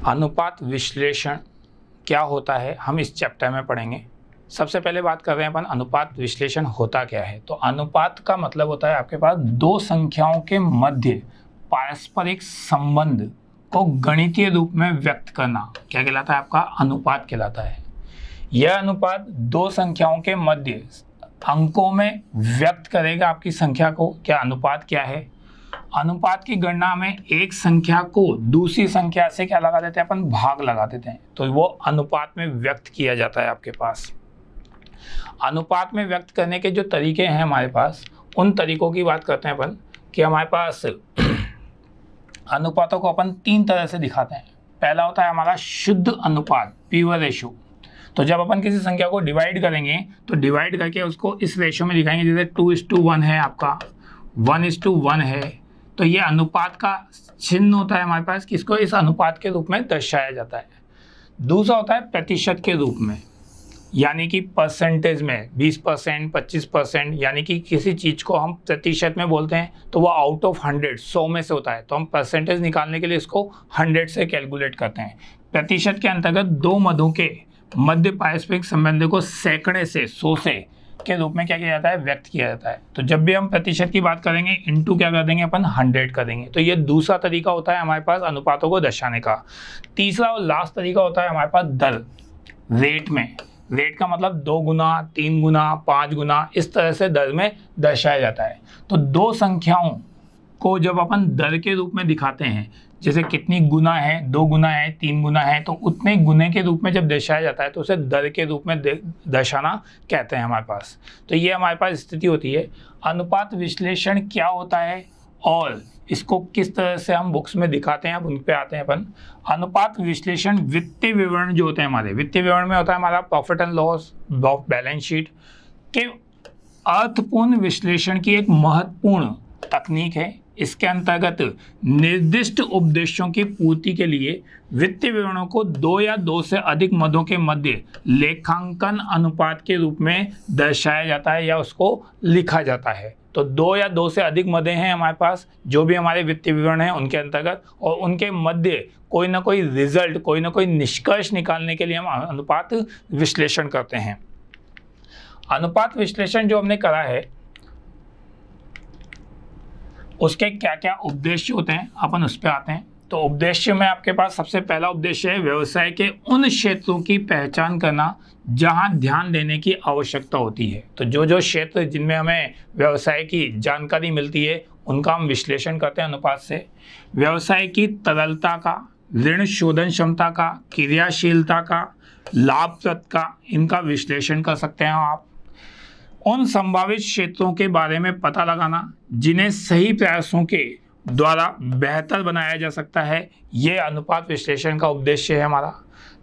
अनुपात विश्लेषण क्या होता है, हम इस चैप्टर में पढ़ेंगे। सबसे पहले बात कर रहे हैं अपन अनुपात विश्लेषण होता क्या है। तो अनुपात का मतलब होता है आपके पास दो संख्याओं के मध्य पारस्परिक संबंध को गणितीय रूप में व्यक्त करना क्या कहलाता है, आपका अनुपात कहलाता है। यह अनुपात दो संख्याओं के मध्य अंकों में व्यक्त करेगा आपकी संख्या को। क्या अनुपात क्या है? अनुपात की गणना में एक संख्या को दूसरी संख्या से क्या लगा देते हैं अपन, भाग लगा देते हैं, तो वो अनुपात में व्यक्त किया जाता है आपके पास। अनुपात में व्यक्त करने के जो तरीके हैं हमारे पास, उन तरीकों की बात करते हैं अपन कि हमारे पास अनुपातों को अपन तीन तरह से दिखाते हैं। पहला होता है हमारा शुद्ध अनुपात, प्योर रेशो। तो जब अपन किसी संख्या को डिवाइड करेंगे तो डिवाइड करके उसको इस रेशो में दिखाएंगे, जैसे 2:1 है आपका, 1:1 है, तो ये अनुपात का चिन्ह होता है हमारे पास, किसको इस अनुपात के रूप में दर्शाया जाता है। दूसरा होता है प्रतिशत के रूप में, यानी कि परसेंटेज में 20%, 25%, यानी कि किसी चीज़ को हम प्रतिशत में बोलते हैं तो वो आउट ऑफ 100, 100 में से होता है, तो हम परसेंटेज निकालने के लिए इसको 100 से कैलकुलेट करते हैं। प्रतिशत के अंतर्गत दो मदों के मध्य पारस्परिक संबंध को सैकड़े से, 100 से के रूप में क्या किया जाता है, व्यक्त किया जाता है। तो जब भी हम प्रतिशत की बात करेंगे, इनटू क्या कर देंगे अपन, 100 कर देंगे। तो ये दूसरा तरीका होता है हमारे पास अनुपातों को दर्शाने का। तीसरा और लास्ट तरीका होता है हमारे पास दर, रेट में। रेट का मतलब 2 गुना, 3 गुना, 5 गुना, इस तरह से दर में दर्शाया जाता है। तो दो संख्याओं को जब अपन दर के रूप में दिखाते हैं, जैसे कितनी गुना है, 2 गुना है, 3 गुना है, तो उतने गुने के रूप में जब दर्शाया जाता है तो उसे दर के रूप में दर्शाना कहते हैं हमारे पास। तो ये हमारे पास स्थिति होती है। अनुपात विश्लेषण क्या होता है और इसको किस तरह से हम बुक्स में दिखाते हैं, अब उन पे आते हैं अपन। अनुपात विश्लेषण वित्तीय विवरण जो होते हैं हमारे, वित्तीय विवरण में होता है हमारा profit and loss, balance sheet के अर्थपूर्ण विश्लेषण की एक महत्वपूर्ण तकनीक है। इसके अंतर्गत निर्दिष्ट उद्देश्यों की पूर्ति के लिए वित्तीय विवरणों को 2 या 2 से अधिक मदों के मध्य लेखांकन अनुपात के रूप में दर्शाया जाता है या उसको लिखा जाता है। तो 2 या 2 से अधिक मदें हैं हमारे पास, जो भी हमारे वित्तीय विवरण हैं उनके अंतर्गत, और उनके मध्य कोई ना कोई रिजल्ट, कोई ना कोई निष्कर्ष निकालने के लिए हम अनुपात विश्लेषण करते हैं। अनुपात विश्लेषण जो हमने करा है उसके क्या क्या उद्देश्य होते हैं, अपन उस पर आते हैं। तो उद्देश्य में आपके पास सबसे पहला उद्देश्य है व्यवसाय के उन क्षेत्रों की पहचान करना जहां ध्यान देने की आवश्यकता होती है। तो जो जो क्षेत्र जिनमें हमें व्यवसाय की जानकारी मिलती है उनका हम विश्लेषण करते हैं अनुपात से। व्यवसाय की तरलता का, ऋण शोधन क्षमता का, क्रियाशीलता का, लाभप्रद का, इनका विश्लेषण कर सकते हैं आप। उन संभावित क्षेत्रों के बारे में पता लगाना जिन्हें सही प्रयासों के द्वारा बेहतर बनाया जा सकता है, ये अनुपात विश्लेषण का उद्देश्य है हमारा।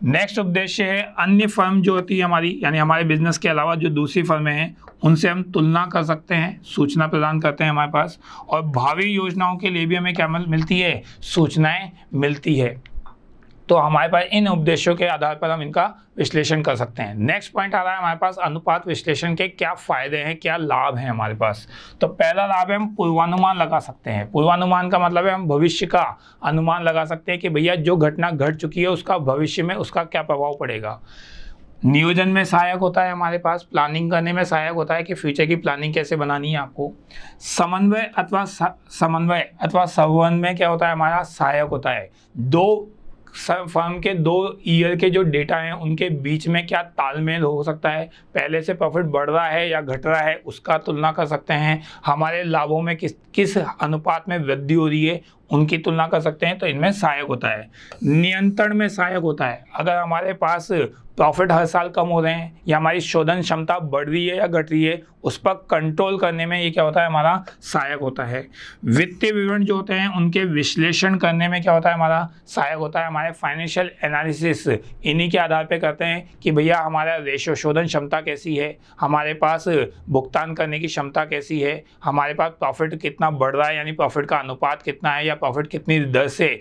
नेक्स्ट उद्देश्य है अन्य फर्म जो होती है हमारी, यानी हमारे बिजनेस के अलावा जो दूसरी फर्में हैं उनसे हम तुलना कर सकते हैं, सूचना प्रदान करते हैं हमारे पास, और भावी योजनाओं के लिए भी हमें क्या मिलती है, सूचनाएं मिलती है। तो हमारे पास इन उद्देश्यों के आधार पर हम इनका विश्लेषण कर सकते हैं। नेक्स्ट पॉइंट आ रहा है हमारे पास अनुपात विश्लेषण के क्या फायदे हैं, क्या लाभ हैं हमारे पास। तो पहला लाभ है हम पूर्वानुमान लगा सकते हैं। पूर्वानुमान का मतलब है हम भविष्य का अनुमान लगा सकते हैं कि भैया जो घटना घट चुकी है उसका भविष्य में उसका क्या प्रभाव पड़ेगा। नियोजन में सहायक होता है हमारे पास, प्लानिंग करने में सहायक होता है कि फ्यूचर की प्लानिंग कैसे बनानी है आपको। समन्वय अथवा संवहन में क्या होता है हमारा, सहायक होता है। दो फर्म के 2 ईयर के जो डेटा हैं उनके बीच में क्या तालमेल हो सकता है, पहले से प्रॉफिट बढ़ रहा है या घट रहा है, उसका तुलना कर सकते हैं। हमारे लाभों में किस अनुपात में वृद्धि हो रही है उनकी तुलना कर सकते हैं, तो इनमें सहायक होता है। नियंत्रण में सहायक होता है, अगर हमारे पास प्रॉफिट हर साल कम हो रहे हैं या हमारी शोधन क्षमता बढ़ रही है या घट रही है, उस पर कंट्रोल करने में ये क्या होता है हमारा, सहायक होता है। वित्तीय विवरण जो होते हैं उनके विश्लेषण करने में क्या होता है हमारा, सहायक होता है। हमारे फाइनेंशियल एनालिसिस इन्हीं के आधार पे करते हैं कि भैया हमारा रेशो शोधन क्षमता कैसी है, हमारे पास भुगतान करने की क्षमता कैसी है, हमारे पास प्रॉफिट कितना बढ़ रहा है, यानी प्रॉफिट का अनुपात कितना है, या प्रॉफिट कितनी दर से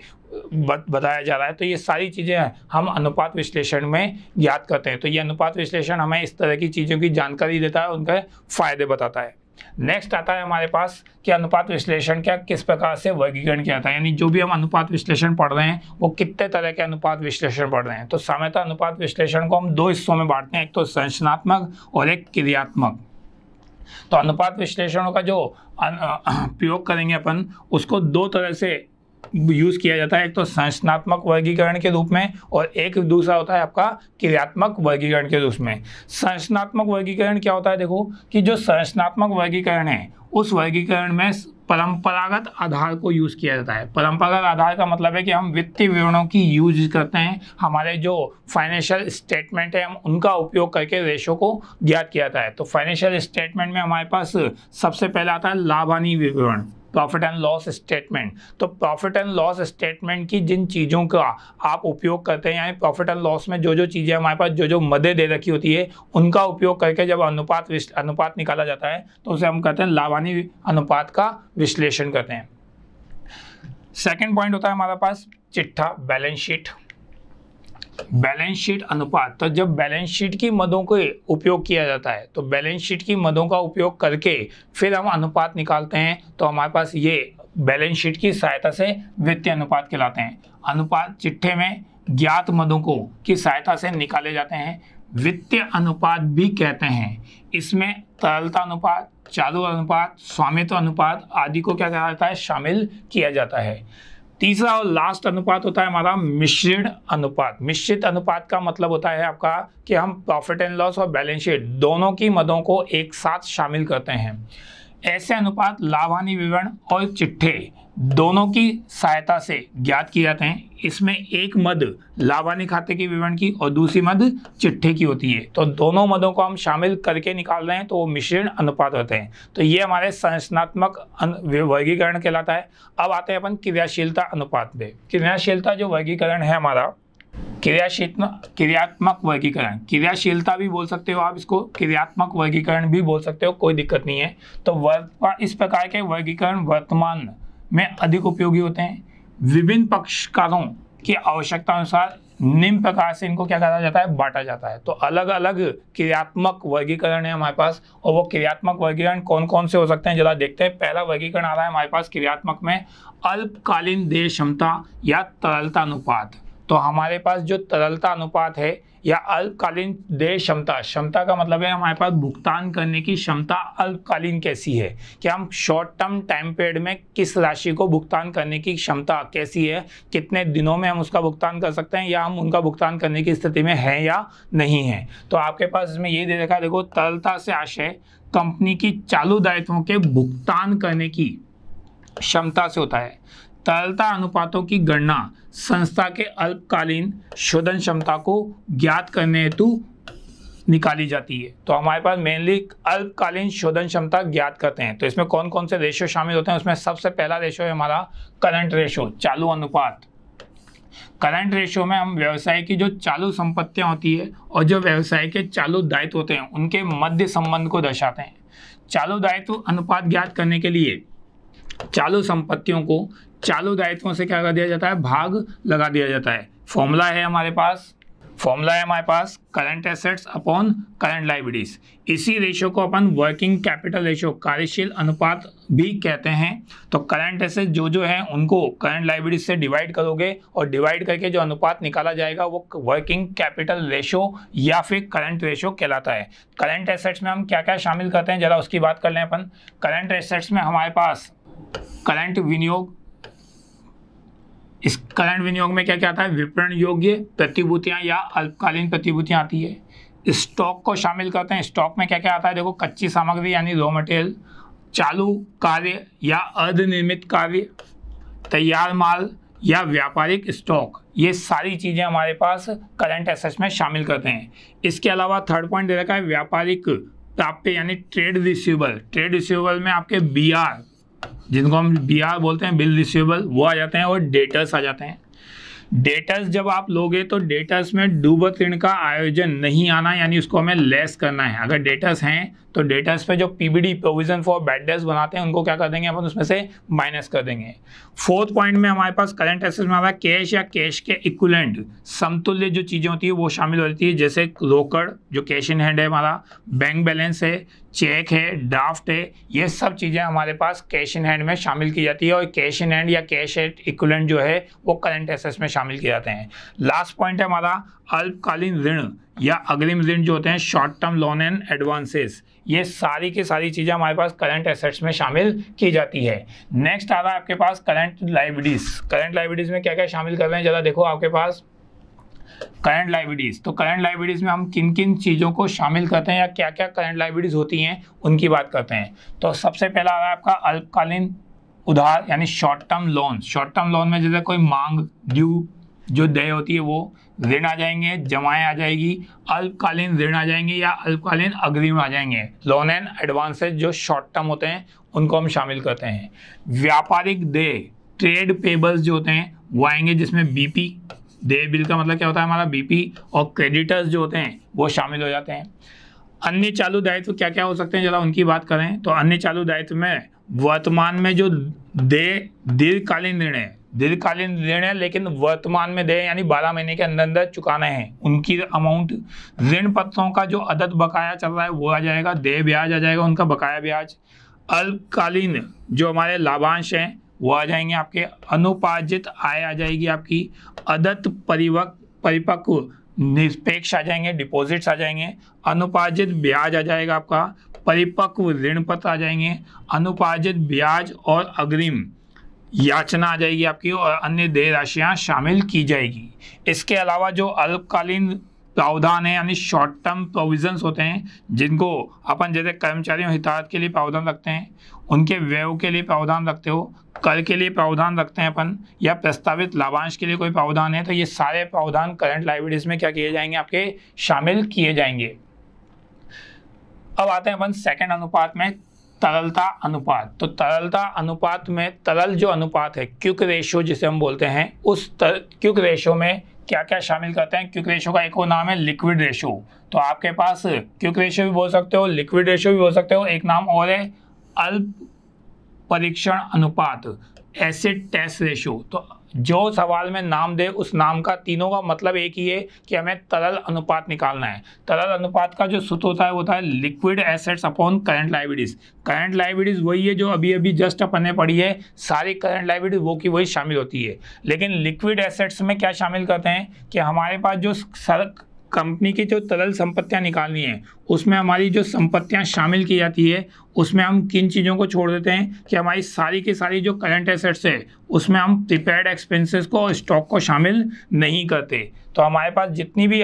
बताया जा रहा है। तो ये सारी चीज़ें हम अनुपात विश्लेषण में याद करते हैं। तो ये अनुपात विश्लेषण हमें इस तरह की चीज़ों की जानकारी देता है, उनके फायदे बताता है। नेक्स्ट आता है हमारे पास कि अनुपात विश्लेषण क्या किस प्रकार से वर्गीकरण किया जाता है, यानी जो भी हम अनुपात विश्लेषण पढ़ रहे हैं वो कितने तरह के अनुपात विश्लेषण पढ़ रहे हैं। तो सामान्यतः अनुपात विश्लेषण को हम दो हिस्सों में बांटते हैं, एक तो संरचनात्मक और एक क्रियात्मक। तो अनुपात विश्लेषणों का जो प्रयोग करेंगे अपन उसको दो तरह से यूज किया जाता है, एक तो संरचनात्मक वर्गीकरण के रूप में और एक दूसरा होता है आपका क्रियात्मक वर्गीकरण के रूप में। संरचनात्मक वर्गीकरण क्या होता है, देखो कि जो संरचनात्मक वर्गीकरण है उस वर्गीकरण में परंपरागत आधार को यूज किया जाता है। परंपरागत आधार का मतलब है कि हम वित्तीय विवरणों की यूज करते हैं, हमारे जो फाइनेंशियल स्टेटमेंट है हम उनका उपयोग करके रेशो को ज्ञात किया जाता है। तो फाइनेंशियल स्टेटमेंट में हमारे पास सबसे पहला आता है लाभ हानि विवरण, प्रॉफिट एंड लॉस स्टेटमेंट। तो प्रॉफिट एंड लॉस स्टेटमेंट की जिन चीज़ों का आप उपयोग करते हैं, यानी प्रॉफिट एंड लॉस में जो जो चीज़ें हमारे पास जो जो मदें दे रखी होती है उनका उपयोग करके जब अनुपात निकाला जाता है तो उसे हम कहते हैं लाभ हानि अनुपात का विश्लेषण करते हैं। सेकेंड पॉइंट होता है हमारे पास चिट्ठा, बैलेंस शीट। बैलेंस शीट अनुपात, तो जब बैलेंस शीट की मदों को उपयोग किया जाता है तो बैलेंस शीट की मदों का उपयोग करके फिर हम अनुपात निकालते हैं, तो हमारे पास ये बैलेंस शीट की सहायता से वित्तीय अनुपात कहलाते हैं। अनुपात चिट्ठे में ज्ञात मदों को की सहायता से निकाले जाते हैं, वित्तीय अनुपात भी कहते हैं। इसमें तरलता अनुपात, चालू अनुपात, स्वामित्व अनुपात आदि को क्या कहा जाता है, शामिल किया जाता है। तीसरा और लास्ट अनुपात होता है हमारा मिश्रित अनुपात। मिश्रित अनुपात का मतलब होता है आपका कि हम प्रॉफिट एंड लॉस और बैलेंस शीट दोनों की मदों को एक साथ शामिल करते हैं। ऐसे अनुपात लाभ हानि विवरण और चिट्ठे दोनों की सहायता से ज्ञात किए जाते हैं। इसमें एक मद लाभ हानि खाते की विवरण की और दूसरी मद चिट्ठे की होती है, तो दोनों मदों को हम शामिल करके निकाल रहे हैं तो वो मिश्रण अनुपात होते हैं। तो ये हमारे संरचनात्मक वर्गीकरण कहलाता है। अब आते हैं अपन क्रियाशीलता अनुपात पे। क्रियाशीलता जो वर्गीकरण है हमारा, क्रियात्मक वर्गीकरण, क्रियाशीलता भी बोल सकते हो आप इसको, क्रियात्मक वर्गीकरण भी बोल सकते हो, कोई दिक्कत नहीं है। तो इस प्रकार के वर्गीकरण वर्तमान में अधिक उपयोगी होते हैं। विभिन्न पक्षकारों की आवश्यकता अनुसार निम्न प्रकार से इनको क्या कहा जाता है, बांटा जाता है। तो अलग अलग क्रियात्मक वर्गीकरण है हमारे पास, और वो क्रियात्मक वर्गीकरण कौन कौन से हो सकते हैं जरा देखते हैं। पहला वर्गीकरण आ रहा है हमारे पास क्रियात्मक में अल्पकालीन देय क्षमता या तरलता अनुपात। तो हमारे पास जो तरलता अनुपात है या अल्पकालीन देय क्षमता, क्षमता का मतलब है हमारे पास भुगतान करने की क्षमता अल्पकालीन कैसी है, कि हम शॉर्ट टर्म टाइम पीरियड में किस राशि को भुगतान करने की क्षमता कैसी है, कितने दिनों में हम उसका भुगतान कर सकते हैं या हम उनका भुगतान करने की स्थिति में हैं या नहीं है। तो आपके पास इसमें ये दे रखा है, देखो तरलता से आशय कंपनी की चालू दायित्वों के भुगतान करने की क्षमता से होता है। तरलता अनुपातों की गणना संस्था के अल्पकालीन शोधन क्षमता को ज्ञात करने हेतु निकाली जाती है। तो हमारे पास मेनली अल्पकालीन शोधन क्षमता ज्ञात करते हैं। तो इसमें कौन कौन से रेशो शामिल होते हैं, उसमें सबसे पहला रेशो है हमारा करंट रेशो, चालू अनुपात। करंट रेशो में हम व्यवसाय की जो चालू संपत्तियां होती है और जो व्यवसाय के चालू दायित्व होते हैं उनके मध्य संबंध को दर्शाते हैं। चालू दायित्व अनुपात ज्ञात करने के लिए चालू संपत्तियों को चालू दायित्वों से क्या कर दिया जाता है, भाग लगा दिया जाता है। फॉर्मूला है हमारे पास current assets upon current liabilities. इसी रेशो को अपन वर्किंग कैपिटल रेशो, कार्यशील अनुपात भी कहते हैं। तो करंट एसेट जो है उनको करंट लायबिलिटीज से डिवाइड करोगे और डिवाइड करके जो अनुपात निकाला जाएगा वो वर्किंग कैपिटल रेशो या फिर करंट रेशो कहलाता है। करंट एसेट्स में हम क्या क्या शामिल करते हैं जरा उसकी बात कर लें अपन। करंट एसेट्स में हमारे पास करंट विनियोग, इस करंट विनियोग में क्या क्या आता है, विपणन योग्य प्रतिभूतियां या अल्पकालीन प्रतिभूतियां आती है। स्टॉक को शामिल करते हैं। स्टॉक में क्या क्या आता है, देखो कच्ची सामग्री यानी रॉ मटेरियल, चालू कार्य या अर्धनिर्मित कार्य, तैयार माल या व्यापारिक स्टॉक, ये सारी चीजें हमारे पास करंट एसेट्स में शामिल करते हैं। इसके अलावा थर्ड पॉइंट दे रखा है व्यापारिक प्राप्य यानी ट्रेड रिसीवेबल। ट्रेड रिसीवेबल में आपके BR, जिनको हम BR बोलते हैं, बिल रिसीवेबल, वो आ जाते हैं और डेटर्स आ जाते हैं। डेटर्स जब आप लोगे तो डेटर्स में डूबत ऋण का आयोजन नहीं आना, यानी उसको हमें लेस करना है। अगर डेटर्स हैं तो डेटर्स पे जो PBD provision for bad debts बनाते हैं उनको क्या कर देंगे अपन, उसमें से माइनस कर देंगे। फोर्थ पॉइंट में हमारे पास करंट एसेट्स में हमारा कैश या कैश के इक्विवेलेंट समतुल्य जो चीज़ें होती है वो शामिल होती है, जैसे रोकड़ जो कैश इन हैंड है हमारा, बैंक बैलेंस है, चेक है, ड्राफ्ट है, ये सब चीज़ें हमारे पास कैश इन हैंड में शामिल की जाती है और कैश इन हैंड या कैश इक्विवेलेंट जो है वो करंट एसेट्स में शामिल किए जाते हैं। लास्ट पॉइंट है हमारा अल्पकालीन ऋण या अग्रिम ऋण जो होते हैं, short term loan and advances, ये सारी की सारी चीज़ें हमारे पास करंट एसेट्स में शामिल की जाती है। नेक्स्ट आ रहा है आपके पास करंट लायबिलिटीज। करंट लायबिलिटीज में क्या क्या शामिल कर रहे हैं जरा देखो आपके पास करंट लायबिलिटीज। तो करंट लायबिलिटीज में हम किन किन चीज़ों को शामिल करते हैं या क्या क्या करंट लायबिलिटीज होती हैं उनकी बात करते हैं। तो सबसे पहला आ रहा है आपका अल्पकालीन उधार यानी short term loan. Short term loan में जैसे कोई मांग ड्यू जो देय होती है वो ऋण आ जाएंगे, जमाएं आ जाएगी, अल्पकालीन ऋण आ जाएंगे या अल्पकालीन अग्रिम आ जाएंगे। लोन एंड एडवांसेस जो शॉर्ट टर्म होते हैं उनको हम शामिल करते हैं। व्यापारिक देय ट्रेड पेबल्स जो होते हैं वो आएंगे, जिसमें बीपी देय बिल का मतलब क्या होता है हमारा बीपी, और क्रेडिटर्स जो होते हैं वो शामिल हो जाते हैं। अन्य चालू दायित्व क्या क्या हो सकते हैं जरा उनकी बात करें। तो अन्य चालू दायित्व में वर्तमान में जो देय दीर्घकालीन ऋण है, दीर्घकालीन ऋण है लेकिन वर्तमान में देय यानी 12 महीने के अंदर अंदर चुकाना है, उनकी अमाउंट। ऋण पत्रों का जो अदद बकाया चल रहा है वो आ जाएगा, देय ब्याज आ जाएगा, उनका बकाया ब्याज। अल्पकालीन जो हमारे लाभांश हैं वो आ जाएंगे आपके। अनुपार्जित आय आ जाएगी आपकी। अदत्त परिपक्व निरपेक्ष आ जाएंगे, डिपॉजिट्स आ जाएंगे। अनुपार्जित ब्याज आ जाएगा आपका। परिपक्व ऋण पत्र आ जाएंगे। अनुपार्जित ब्याज और अग्रिम याचना आ जाएगी आपकी, और अन्य देय राशियां शामिल की जाएगी। इसके अलावा जो अल्पकालीन प्रावधान है यानी शॉर्ट टर्म प्रोविजंस होते हैं, जिनको अपन जैसे कर्मचारियों हितार्थ के लिए प्रावधान रखते हैं, उनके व्यय के लिए प्रावधान रखते हो, कर के लिए प्रावधान रखते हैं अपन, या प्रस्तावित लाभांश के लिए कोई प्रावधान है, तो ये सारे प्रावधान करंट लायबिलिटीज में क्या किए जाएंगे आपके शामिल किए जाएंगे। अब आते हैं अपन सेकंड अनुपात में, तरलता अनुपात। तो तरलता अनुपात में तरल जो अनुपात है, क्विक रेशियो जिसे हम बोलते हैं, उस क्विक रेशियो में क्या क्या शामिल करते हैं। क्विक रेशियो का एक और नाम है लिक्विड रेशियो। तो आपके पास क्विक रेशियो भी बोल सकते हो, लिक्विड रेशियो भी बोल सकते हो, एक नाम और है अल्प परीक्षण अनुपात, एसिड टेस्ट रेशियो। तो जो सवाल में नाम दे उस नाम का तीनों का मतलब एक ही है कि हमें तरल अनुपात निकालना है। तरल अनुपात का जो सूत्र होता है liquid assets upon current liabilities. Current liabilities वही है जो अभी अभी जस्ट अपन ने पढ़ी है, सारी करंट लायबिलिटीज वो की वही शामिल होती है। लेकिन लिक्विड एसेट्स में क्या शामिल करते हैं कि हमारे पास जो कंपनी की जो तरल संपत्तियां निकालनी है उसमें हमारी जो संपत्तियां शामिल की जाती है उसमें हम किन चीज़ों को छोड़ देते हैं कि हमारी सारी की सारी जो करंट एसेट्स है उसमें हम प्रीपेड एक्सपेंसेस को और स्टॉक को शामिल नहीं करते। तो हमारे पास जितनी भी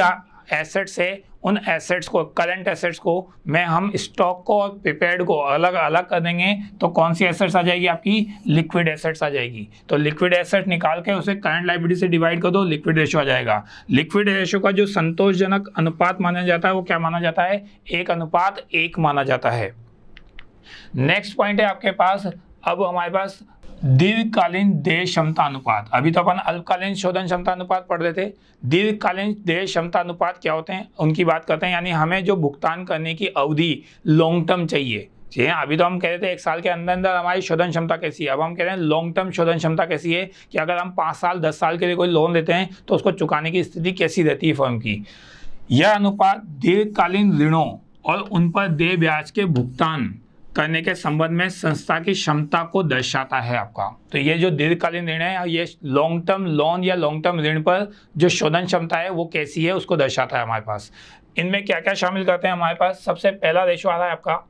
एसेट्स है उन एसेट्स को, करंट एसेट्स को में हम स्टॉक को और प्रीपेड को अलग अलग कर देंगे। तो कौन सी एसेट्स आ जाएगी आपकी, लिक्विड एसेट्स आ जाएगी। तो लिक्विड एसेट निकाल के उसे करंट लायबिलिटी से डिवाइड कर दो, लिक्विड रेशियो आ जाएगा। लिक्विड रेशियो का जो संतोषजनक अनुपात माना जाता है वो क्या माना जाता है, 1:1 माना जाता है। नेक्स्ट पॉइंट है आपके पास, अब हमारे पास दीर्घकालीन देय क्षमता अनुपात। अभी तो अपन अल्पकालीन शोधन क्षमता अनुपात पढ़ रहे थे, दीर्घकालीन देय क्षमता अनुपात क्या होते हैं उनकी बात करते हैं। यानी हमें जो भुगतान करने की अवधि लॉन्ग टर्म चाहिए। जी हाँ, अभी तो हम कह रहे थे 1 साल के अंदर अंदर हमारी शोधन क्षमता कैसी है, अब हम कह रहे हैं लॉन्ग टर्म शोधन क्षमता कैसी है कि अगर हम 5 साल 10 साल के लिए कोई लोन लेते हैं तो उसको चुकाने की स्थिति कैसी रहती है फर्म की। यह अनुपात दीर्घकालीन ऋणों और उन पर देय ब्याज के भुगतान करने के संबंध में संस्था की क्षमता को दर्शाता है आपका। तो ये जो दीर्घकालीन ऋण है, ये लॉन्ग टर्म लोन या लॉन्ग टर्म ऋण पर जो शोधन क्षमता है वो कैसी है उसको दर्शाता है हमारे पास। इनमें क्या क्या शामिल करते हैं हमारे पास, सबसे पहला रेशो आ रहा है आपका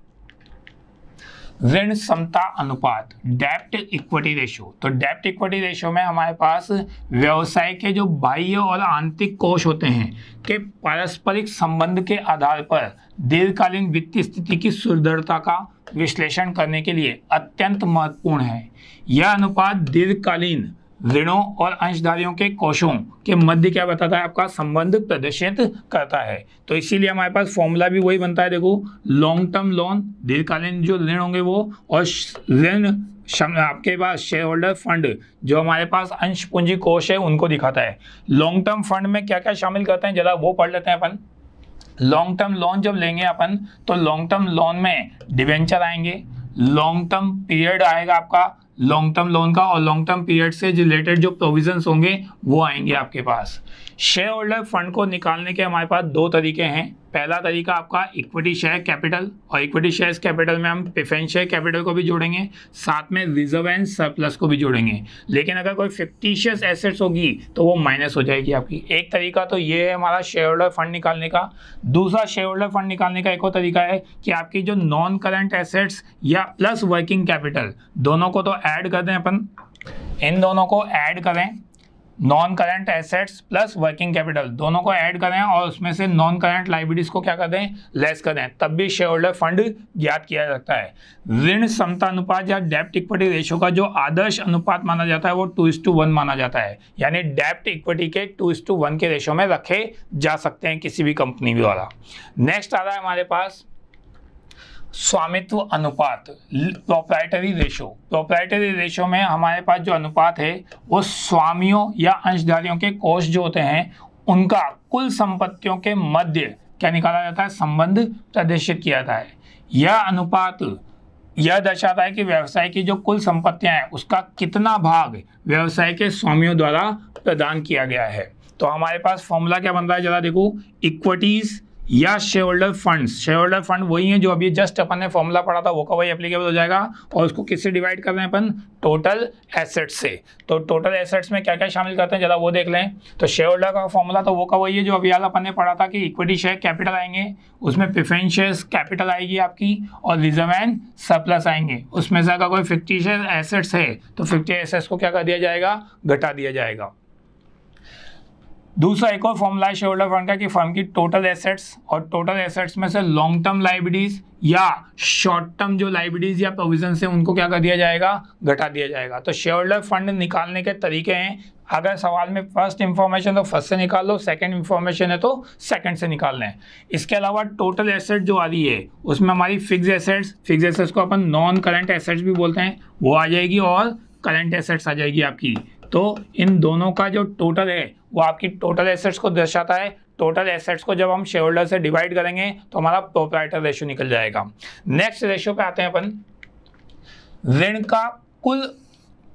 ऋण समता अनुपात, डेब्ट इक्विटी रेशियो। तो डेब्ट इक्विटी रेशियो में हमारे पास व्यवसाय के जो बाह्य और आंतरिक कोष होते हैं के पारस्परिक संबंध के आधार पर दीर्घकालीन वित्तीय स्थिति की सुदृढ़ता का विश्लेषण करने के लिए अत्यंत महत्वपूर्ण है। यह अनुपात दीर्घकालीन ऋणों और अंशधारियों के कोषों के मध्य क्या बताता है, आपका संबंध प्रदर्शित करता है। तो इसीलिए हमारे पास फॉर्मूला भी वही बनता है, देखो लॉन्ग टर्म लोन, दीर्घकालीन जो ऋण होंगे वो, और ऋण आपके पास शेयर होल्डर फंड जो हमारे पास अंश पूंजी कोष है उनको दिखाता है। लॉन्ग टर्म फंड में क्या क्या शामिल करते हैं जरा वो पढ़ लेते हैं अपन। लॉन्ग टर्म लोन जब लेंगे अपन तो लॉन्ग टर्म लोन में डिवेंचर आएंगे, लॉन्ग टर्म पीरियड आएगा आपका लॉन्ग टर्म लोन का, और लॉन्ग टर्म पीरियड से रिलेटेड जो प्रोविजंस होंगे वो आएंगे आपके पास। शेयर होल्डर फंड को निकालने के हमारे पास दो तरीके हैं। पहला तरीका आपका इक्विटी शेयर कैपिटल, और इक्विटी शेयर कैपिटल में हम प्रेफरेंस शेयर कैपिटल को भी जोड़ेंगे, साथ में रिजर्व एंड सरप्लस को भी जोड़ेंगे। लेकिन अगर कोई फिक्टिशियस एसेट्स होगी तो वो माइनस हो जाएगी आपकी। एक तरीका तो ये है हमारा शेयर होल्डर फंड निकालने का। दूसरा शेयर होल्डर फंड निकालने का एक और तरीका है कि आपकी जो नॉन करंट एसेट्स या प्लस वर्किंग कैपिटल, दोनों को तो ऐड कर दें अपन, इन दोनों को ऐड करें, non current assets plus working capital दोनों को ऐड करें और उसमें से नॉन करंट लाइबिलिटीज को क्या कर दें, लेस कर दें, तब भी शेयर होल्डर फंड ज्ञात किया जा सकता है। ऋण समता अनुपात या डेप्ट इक्विटी रेशियो का जो आदर्श अनुपात माना जाता है वो 2:1 माना जाता है, यानी डेप्ट इक्विटी के 2:1 के रेशियो में रखे जा सकते हैं किसी भी कंपनी वाला। नेक्स्ट आ रहा है हमारे पास स्वामित्व अनुपात, प्रोप्राइटरी रेशो। प्रोप्राइटरी रेशो में हमारे पास जो अनुपात है वो स्वामियों या अंशधारियों के कोष जो होते हैं उनका कुल संपत्तियों के मध्य क्या निकाला जाता है, संबंध प्रदर्शित किया जाता है। यह अनुपात यह दर्शाता है कि व्यवसाय की जो कुल संपत्तियां हैं उसका कितना भाग व्यवसाय के स्वामियों द्वारा प्रदान किया गया है। तो हमारे पास फॉर्मूला क्या बन रहा है, जरा देखो, इक्विटीज या share holder funds, share holder fund वही है जो अभी जस्ट अपन ने फॉर्मूला पढ़ा था वो का वही एप्लीकेबल हो जाएगा, और उसको किससे डिवाइड कर रहे हैं अपन, टोटल एसेट्स से। तो टोटल एसेट्स में क्या क्या शामिल करते हैं जरा वो देख लें। तो शेयर होल्डर का फॉर्मूला तो वो का वही है जो अभी वाला अपन ने पढ़ा था कि इक्विटी शेयर कैपिटल आएंगे, उसमें प्रेफरेंस शेयर्स कैपिटल आएगी आपकी, और रिजर्व एंड सरप्लस आएंगे। उसमें से अगर कोई फिक्टिशियस एसेट्स है तो फिक्टिशियस एसेट्स को क्या कर दिया जाएगा, घटा दिया जाएगा। दूसरा एक और फॉर्मूला है शेयर होल्डर फंड का कि फर्म की टोटल एसेट्स, और टोटल एसेट्स में से लॉन्ग टर्म लाइबिलिटीज या शॉर्ट टर्म जो लाइबिलिटीज या प्रोविजन है उनको क्या कर दिया जाएगा, घटा दिया जाएगा। तो शेयर होल्डर फंड निकालने के तरीके हैं, अगर सवाल में फर्स्ट इंफॉर्मेशन तो फर्स्ट से निकाल लो, सेकंड इंफॉर्मेशन है तो सेकंड से निकाल लें। इसके अलावा टोटल एसेट जो आ रही है उसमें हमारी फिक्स एसेट्स को अपन नॉन करंट एसेट्स भी बोलते हैं, वो आ जाएगी, और करंट एसेट्स आ जाएगी आपकी। तो इन दोनों का जो टोटल है वो आपकी टोटल एसेट्स को दर्शाता है। टोटल एसेट्स को जब हम शेयर होल्डर से डिवाइड करेंगे तो हमारा प्रोप्राइटर रेशियो निकल जाएगा। नेक्स्ट रेशियो पे आते हैं अपन, ऋण का कुल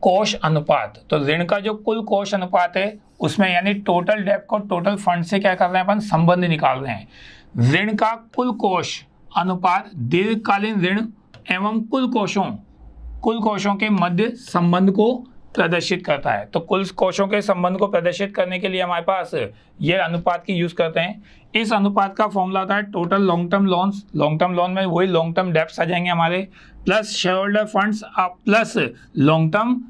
कोष अनुपात। तो ऋण का जो कुल कोष अनुपात है उसमें यानी टोटल डेब्ट को टोटल फंड से क्या कर रहे हैं अपन, संबंध निकाल रहे हैं। ऋण का कुल कोष अनुपात दीर्घकालीन ऋण एवं कुल कोषों के मध्य संबंध को प्रदर्शित करता है। तो कुल कोषों के संबंध को प्रदर्शित करने के लिए हमारे पास ये अनुपात की यूज करते हैं। इस अनुपात का फॉर्मूला होता है total long term loans, long term loan में वही लॉन्ग टर्म डेब्ट्स आ जाएंगे हमारे, plus share holder funds plus long term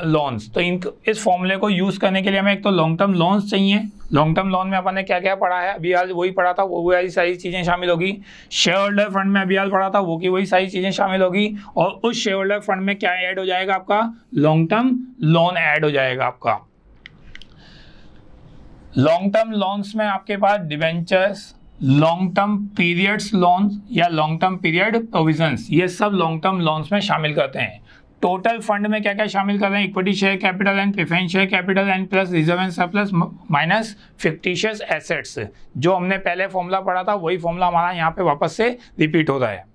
loans. तो इस फॉर्मूले को यूज करने के लिए हमें एक तो लॉन्ग टर्म लोन्स चाहिए। लॉन्ग टर्म लोन में अपन ने क्या क्या पढ़ा है, अभी हाल वही पढ़ा था, वो वही सारी चीजें शामिल होगी। शेयर होल्डर फंड में अभी हाल पढ़ा था वो की वही सारी चीजें शामिल होगी, और उस शेयर होल्डर फंड में क्या ऐड हो जाएगा, आपका लॉन्ग टर्म लोन ऐड हो जाएगा आपका। लॉन्ग टर्म लोन्स में आपके पास debentures, long term periods loans या लॉन्ग टर्म पीरियड प्रोविजंस, ये सब लॉन्ग टर्म लोन्स में शामिल करते हैं। टोटल फंड में क्या क्या शामिल कर रहे हैं, equity share capital and preference share capital and plus reserve and surplus minus fictitious assets. जो हमने पहले फॉर्मूला पढ़ा था वही फॉर्मूला हमारा यहाँ पे वापस से रिपीट हो रहा है।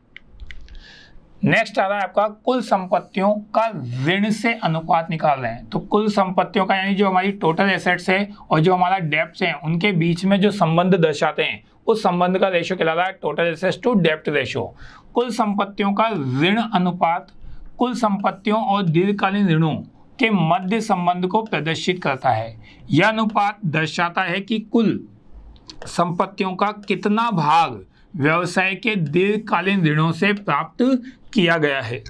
नेक्स्ट आ रहा है आपका कुल संपत्तियों का ऋण से अनुपात निकाल रहे हैं। तो कुल संपत्तियों का यानी जो हमारी टोटल एसेट्स है और जो हमारा डेब्ट्स हैं उनके बीच में जो संबंध दर्शाते हैं उस संबंध का रेशियो कहलाता है टोटल एसेट्स टू डेब्ट रेशियो। कुल संपत्तियों का ऋण अनुपात कुल संपत्तियों और दीर्घकालीन ऋणों के मध्य संबंध को प्रदर्शित करता है। यह अनुपात दर्शाता है कि कुल संपत्तियों का कितना भाग व्यवसाय के दीर्घकालीन ऋणों से प्राप्त किया गया है।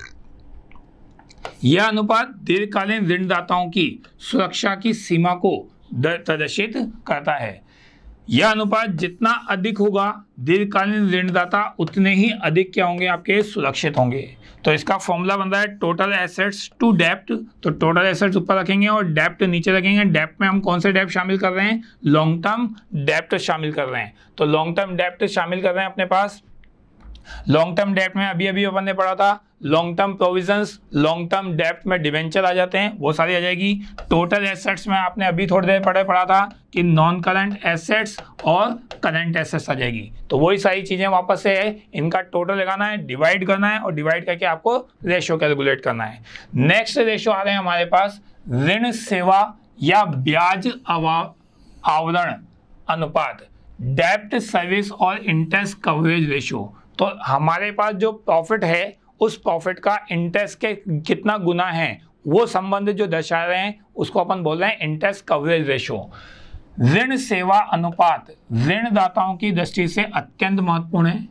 यह अनुपात दीर्घकालीन ऋणदाताओं की सुरक्षा की सीमा को प्रदर्शित करता है। यह अनुपात जितना अधिक होगा दीर्घकालीन ऋणदाता उतने ही अधिक क्या होंगे, आपके सुरक्षित होंगे। तो इसका फॉर्मूला बन रहा है टोटल एसेट्स टू डेब्ट। तो टोटल एसेट्स ऊपर रखेंगे और डेब्ट नीचे रखेंगे। डेब्ट में हम कौन से डेब्ट शामिल कर रहे हैं, लॉन्ग टर्म डेब्ट शामिल कर रहे हैं। तो लॉन्ग टर्म डेब्ट शामिल कर रहे हैं अपने पास। लॉन्ग टर्म डेब्ट में अभी अभी अपन ने पढ़ा था long term provisions, long term डेब्ट में डिवेंचर आ जाते हैं, वो सारी आ जाएगी। टोटल एसेट्स में आपने अभी थोड़ी देर पढ़ा था कि नॉन करंट एसेट्स और करंट एसेट्स आ जाएगी। तो वही सारी चीजें वापस से है, इनका टोटल लगाना है, डिवाइड करना है और डिवाइड करके आपको रेशियो कैलकुलेट करना है। नेक्स्ट रेशियो आ रहे हैं हमारे पास ऋण सेवा या आवरण अनुपात, डेब्ट सर्विस और इंटरेस्ट कवरेज रेशियो। तो हमारे पास जो प्रॉफिट है उस प्रॉफिट का इंटरेस्ट के कितना गुना है वो संबंध जो दर्शा रहे हैं उसको अपन बोल रहे हैं इंटरेस्ट कवरेज रेशियो। ऋण सेवा अनुपात ऋणदाताओं की दृष्टि से अत्यंत महत्वपूर्ण है।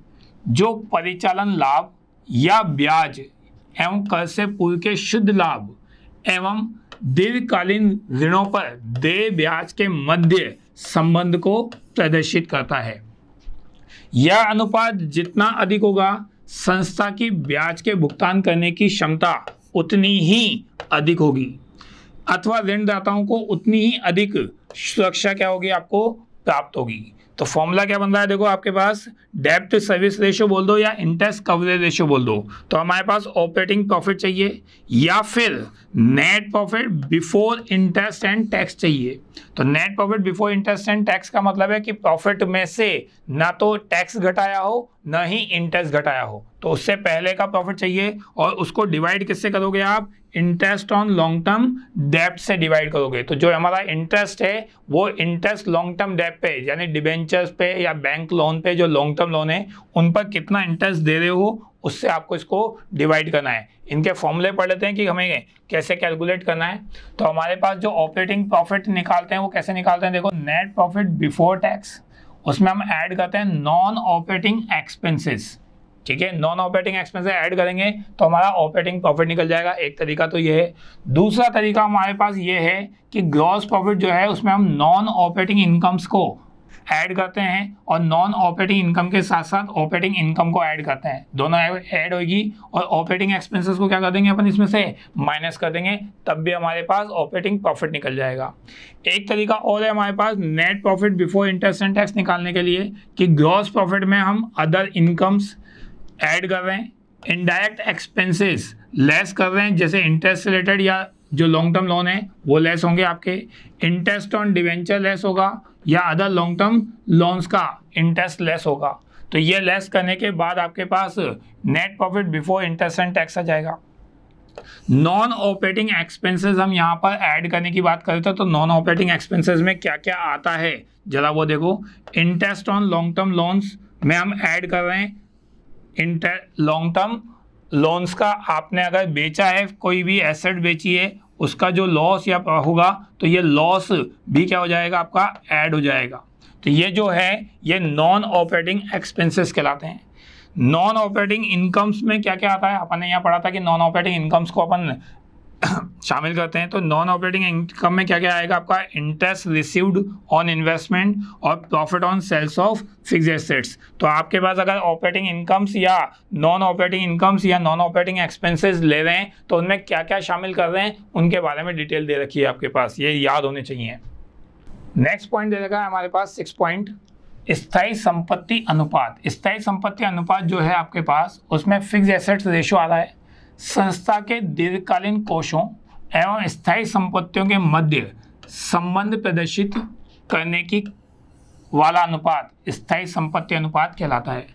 जो परिचालन लाभ या ब्याज एवं कर से पूर्व के शुद्ध लाभ एवं दीर्घकालीन ऋणों पर देय ब्याज के मध्य संबंध को प्रदर्शित करता है। यह अनुपात जितना अधिक होगा संस्था की ब्याज के भुगतान करने की क्षमता उतनी ही अधिक होगी अथवा ऋणदाताओं को उतनी ही अधिक सुरक्षा क्या होगी आपको प्राप्त होगी। तो फॉर्मूला क्या बन रहा है देखो आपके पास, डेब्ट सर्विस रेशियो बोल दो या इंटरेस्ट कवरेज रेशियो बोल दो। तो हमारे पास ऑपरेटिंग प्रॉफिट चाहिए या फिर net profit before interest and tax चाहिए। तो net profit before interest and tax का मतलब है कि प्रॉफिट में से ना तो टैक्स घटाया हो ना ही इंटरेस्ट घटाया हो, तो उससे पहले का प्रॉफिट चाहिए और उसको डिवाइड किससे करोगे आप, इंटरेस्ट ऑन लॉन्ग टर्म डेब्ट से डिवाइड करोगे। तो जो हमारा इंटरेस्ट है वो इंटरेस्ट लॉन्ग टर्म डेब्ट पे यानी डिबेंचर्स पे या बैंक लोन पे जो लॉन्ग टर्म लोन है उन पर कितना इंटरेस्ट दे रहे हो उससे आपको इसको डिवाइड करना है। इनके फॉर्मूले पढ़ लेते हैं कि हमें कैसे कैलकुलेट करना है। तो हमारे पास जो ऑपरेटिंग प्रॉफिट निकालते हैं वो कैसे निकालते हैं, देखो नेट प्रॉफिट बिफोर टैक्स, उसमें हम ऐड करते हैं नॉन ऑपरेटिंग एक्सपेंसेस। ठीक है, नॉन ऑपरेटिंग एक्सपेंसेस ऐड करेंगे तो हमारा ऑपरेटिंग प्रॉफिट निकल जाएगा। एक तरीका तो ये है। दूसरा तरीका हमारे पास ये है कि ग्रॉस प्रॉफिट जो है उसमें हम नॉन ऑपरेटिंग इनकम्स को ऐड करते हैं और नॉन ऑपरेटिंग इनकम के साथ साथ ऑपरेटिंग इनकम को ऐड करते हैं, दोनों ऐड होगी और ऑपरेटिंग एक्सपेंसेस को क्या कर देंगे अपन इसमें से माइनस कर देंगे, तब भी हमारे पास ऑपरेटिंग प्रॉफिट निकल जाएगा। एक तरीका और है हमारे पास net profit before interest and tax निकालने के लिए कि ग्रॉस प्रॉफिट में हम अदर इनकम्स ऐड कर रहे हैं, इनडायरेक्ट एक्सपेंसेस लेस कर रहे हैं, जैसे इंटरेस्ट रिलेटेड या जो लॉन्ग टर्म लोन है वो लेस होंगे आपके, इंटरेस्ट ऑन डिवेंचर लेस होगा या अदर लॉन्ग टर्म लोन्स का इंटरेस्ट लेस होगा। तो ये लेस करने के बाद आपके पास net profit before interest and tax आ जाएगा। नॉन ऑपरेटिंग एक्सपेंसेस हम यहाँ पर ऐड करने की बात करते हैं, तो नॉन ऑपरेटिंग एक्सपेंसेस में क्या क्या आता है जरा वो देखो। Interest on long term loans में हम ऐड कर रहे हैं लॉन्ग टर्म लोन्स का, आपने अगर बेचा है कोई भी एसेट बेची है उसका जो लॉस या होगा तो ये लॉस भी क्या हो जाएगा आपका ऐड हो जाएगा। तो ये जो है ये नॉन ऑपरेटिंग एक्सपेंसेस कहलाते हैं। नॉन ऑपरेटिंग इनकम्स में क्या क्या आता है, अपन ने यहाँ पढ़ा था कि नॉन ऑपरेटिंग इनकम्स को अपन शामिल करते हैं। तो नॉन ऑपरेटिंग इनकम में क्या क्या आएगा आपका, इंटरेस्ट रिसीव्ड ऑन इन्वेस्टमेंट और profit on sales of fixed assets. तो आपके पास अगर ऑपरेटिंग इनकम्स या नॉन ऑपरेटिंग इनकम्स या नॉन ऑपरेटिंग एक्सपेंसेस ले रहे हैं तो उनमें क्या क्या शामिल कर रहे हैं उनके बारे में डिटेल दे रखी है आपके पास, ये याद होने चाहिए। नेक्स्ट पॉइंट दे रखा है हमारे पास 6 पॉइंट, स्थायी संपत्ति अनुपात। स्थायी संपत्ति अनुपात जो है आपके पास उसमें फिक्स्ड एसेट्स रेशियो आ रहा है, संस्था के दीर्घकालीन कोषों एवं स्थायी संपत्तियों के मध्य संबंध प्रदर्शित करने की वाला अनुपात स्थायी संपत्ति अनुपात कहलाता है।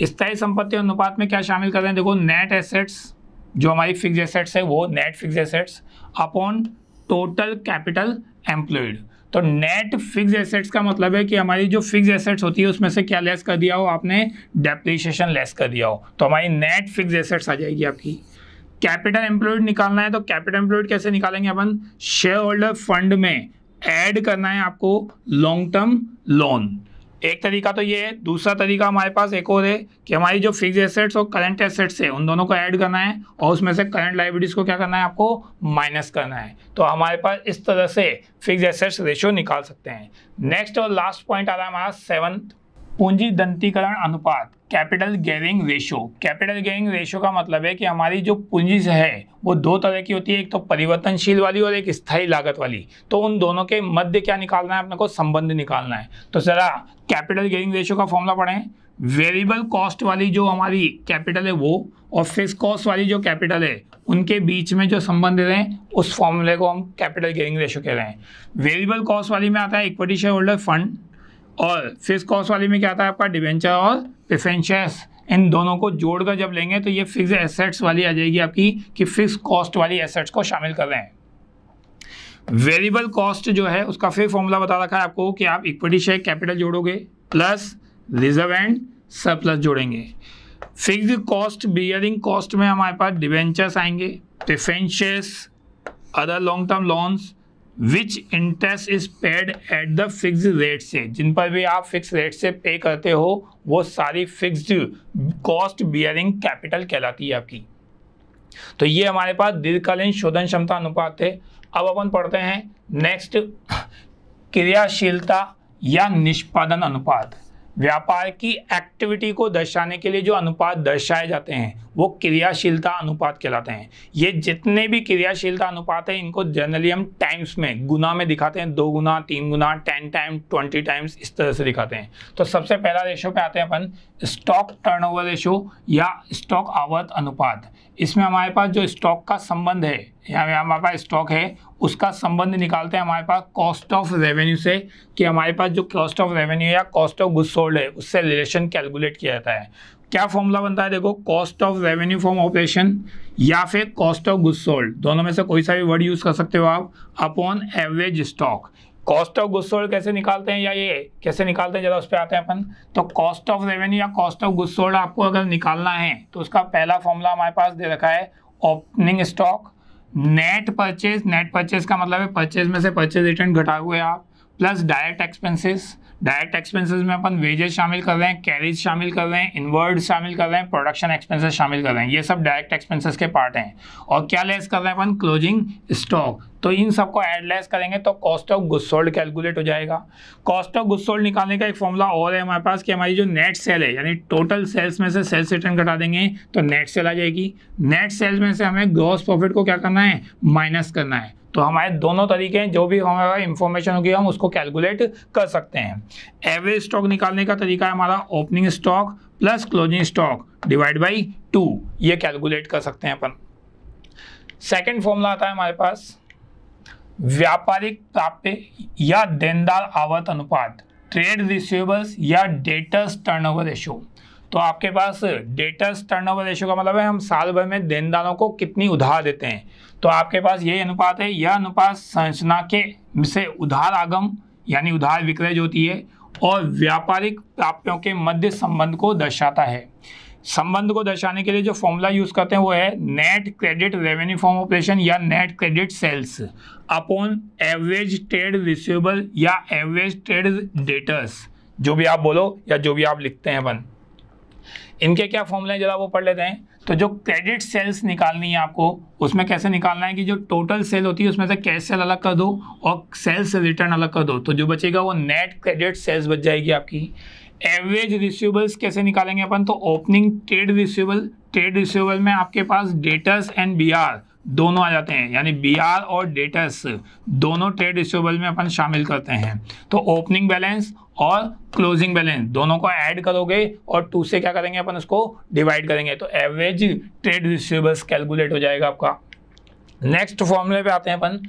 स्थायी संपत्ति अनुपात में क्या शामिल कर रहे हैं, देखो नेट एसेट्स जो हमारी फिक्स्ड एसेट्स है वो net fixed assets upon total capital employed. तो नेट फिक्स्ड एसेट्स का मतलब है कि हमारी जो फिक्स्ड एसेट्स होती है उसमें से क्या लेस कर दिया हो आपने, डेप्रिसिएशन लेस कर दिया हो, तो हमारी नेट फिक्स्ड एसेट्स आ जाएगी आपकी। कैपिटल एम्प्लॉयड निकालना है तो कैपिटल एम्प्लॉयड कैसे निकालेंगे अपन, शेयर होल्डर फंड में ऐड करना है आपको लॉन्ग टर्म लोन, एक तरीका तो ये है। दूसरा तरीका हमारे पास एक और है कि हमारी जो फिक्स्ड एसेट्स और करंट एसेट्स है उन दोनों को ऐड करना है और उसमें से करंट लायबिलिटीज को क्या करना है आपको माइनस करना है। तो हमारे पास इस तरह से फिक्स्ड एसेट्स रेशियो निकाल सकते हैं। नेक्स्ट और लास्ट पॉइंट आ रहा है हमारा 7th, पूंजी दंतीकरण अनुपात, capital gearing ratio. Capital gearing ratio का मतलब है कि हमारी जो पूंजी है वो 2 तरह की होती है, एक तो परिवर्तनशील वाली और एक स्थायी लागत वाली। तो उन दोनों के मध्य क्या निकालना है अपने को, संबंध निकालना है। तो जरा कैपिटल गेयरिंग रेशियो का फॉर्मूला पढ़ें। वेरिएबल कॉस्ट वाली जो हमारी कैपिटल है वो और फिक्स कॉस्ट वाली जो कैपिटल है उनके बीच में जो संबंध है उस फॉर्मूले को हम कैपिटल गेयरिंग रेशियो कह रहे हैं। वेरिएबल कॉस्ट वाली में आता है इक्विटी शेयर होल्डर फंड और फिक्स कॉस्ट वाली में क्या आता है आपका डिबेंचर और प्रेफरेंस शेयर्स। इन दोनों को जोड़कर जब लेंगे तो ये फिक्स्ड एसेट्स वाली आ जाएगी आपकी कि फिक्स कॉस्ट वाली एसेट्स को शामिल कर रहे हैं। वेरिएबल कॉस्ट जो है उसका फिर फॉर्मूला बता रखा है आपको कि आप इक्विटी शेयर कैपिटल जोड़ोगे प्लस रिजर्व एंड सरप्लस जोड़ेंगे। फिक्स्ड कॉस्ट बियरिंग कॉस्ट में हमारे पास डिवेंचर्स आएंगे, preference shares, other long term loans which interest is paid at the fixed rate से, जिन पर भी आप फिक्स रेट से पे करते हो वो सारी फिक्स्ड कॉस्ट बियरिंग कैपिटल कहलाती है आपकी। तो ये हमारे पास दीर्घकालीन शोधन क्षमता अनुपात है। अब अपन पढ़ते हैं नेक्स्ट क्रियाशीलता या निष्पादन अनुपात। व्यापार की एक्टिविटी को दर्शाने के लिए जो अनुपात दर्शाए जाते हैं वो क्रियाशीलता अनुपात कहलाते हैं। ये जितने भी क्रियाशीलता अनुपात है इनको जनरली हम टाइम्स में, गुना में दिखाते हैं, 2 गुना, 3 गुना, 10 टाइम, 20 टाइम्स, इस तरह से दिखाते हैं। तो सबसे पहला रेशो पे आते हैं अपन, स्टॉक टर्नओवर रेशो या स्टॉक आवर्त अनुपात। इसमें हमारे पास जो स्टॉक का संबंध है, यहाँ हमारे पास स्टॉक है उसका संबंध निकालते हैं हमारे पास कॉस्ट ऑफ रेवेन्यू से, कि हमारे पास जो कॉस्ट ऑफ रेवेन्यू या कॉस्ट ऑफ गुड्स सोल्ड है उससे रिलेशन कैलकुलेट किया जाता है। क्या फॉर्मूला बनता है देखो, cost of revenue from operation या फिर कॉस्ट ऑफ गुड्स सोल्ड, दोनों में से कोई सा भी वर्ड यूज कर सकते हो आप, upon average stock. Cost of goods sold कैसे निकालते हैं या ये कैसे निकालते हैं जरा उस पर आते हैं अपन। तो कॉस्ट ऑफ रेवेन्यू या कॉस्ट ऑफ गुड्स सोल्ड आपको अगर निकालना है तो उसका पहला फॉर्मूला हमारे पास दे रखा है opening stock, net purchase, net purchase का मतलब है परचेज में से परचेज रिटर्न घटा हुए आप, plus direct expenses. Direct expenses में अपन वेजेस शामिल कर रहे हैं, कैरीज शामिल कर रहे हैं, इनवर्ड शामिल कर रहे हैं, प्रोडक्शन एक्सपेंसेस शामिल कर रहे हैं, ये सब डायरेक्ट एक्सपेंसेस के पार्ट हैं। और क्या लेस कर रहे हैं अपन, क्लोजिंग स्टॉक। तो इन सबको ऐड लेस करेंगे तो cost of goods sold calculate हो जाएगा। कॉस्ट ऑफ गुड्स सोल्ड निकालने का एक फॉर्मूला और है हमारे पास कि हमारी जो नेट सेल है यानी टोटल सेल्स में से सेल्स रिटर्न घटा देंगे तो नेट सेल आ जाएगी। नेट सेल्स में से हमें ग्रॉस प्रॉफिट को क्या करना है, माइनस करना है। तो हमारे दोनों तरीके हैं, जो भी हमारा इंफॉर्मेशन होगी हम उसको कैलकुलेट कर सकते हैं। एवरेज स्टॉक निकालने का तरीका है हमारा opening stock plus closing stock divide by 2, ये कैलकुलेट कर सकते हैं अपन। सेकंड फॉर्मूला आता है हमारे पास व्यापारिक प्राप्य या देनदार आवर्त अनुपात, ट्रेड रिसीवेबल्स या डेटर्स टर्नओवर रेशियो। तो आपके पास डेटर्स टर्नओवर रेशियो का मतलब है हम साल भर में देनदारों को कितनी उधार देते हैं। तो आपके पास यही अनुपात है। यह अनुपात संरचना के से उधार आगम यानी उधार विक्रय जो होती है और व्यापारिक प्राप्यों के मध्य संबंध को दर्शाता है। संबंध को दर्शाने के लिए जो फॉर्मूला यूज करते हैं वो है net credit revenue from operation या net credit sales upon average trade receivable या एवरेज ट्रेड डेटर्स, जो भी आप बोलो या जो भी आप लिखते हैं अपन। इनके क्या फॉर्मूले हैं जरा वो पढ़ लेते हैं। तो जो क्रेडिट सेल्स निकालनी है आपको उसमें कैसे निकालना है कि जो टोटल सेल होती है उसमें से कैश सेल अलग कर दो और सेल्स रिटर्न अलग कर दो, तो जो बचेगा वो नेट क्रेडिट सेल्स बच जाएगी आपकी। एवरेज रिसीवेबल्स कैसे निकालेंगे अपन, तो opening trade receivable, trade receivable में आपके पास डेटर्स एंड बीआर दोनों आ जाते हैं, यानी बीआर और डेटर्स दोनों ट्रेड रिसीवेबल में अपन शामिल करते हैं। तो ओपनिंग बैलेंस और क्लोजिंग बैलेंस दोनों को ऐड करोगे और 2 से क्या करेंगे अपन उसको डिवाइड करेंगे, तो एवरेज ट्रेड रिसीवेबल्स कैलकुलेट हो जाएगा आपका। नेक्स्ट फॉर्मूले पे आते हैं अपन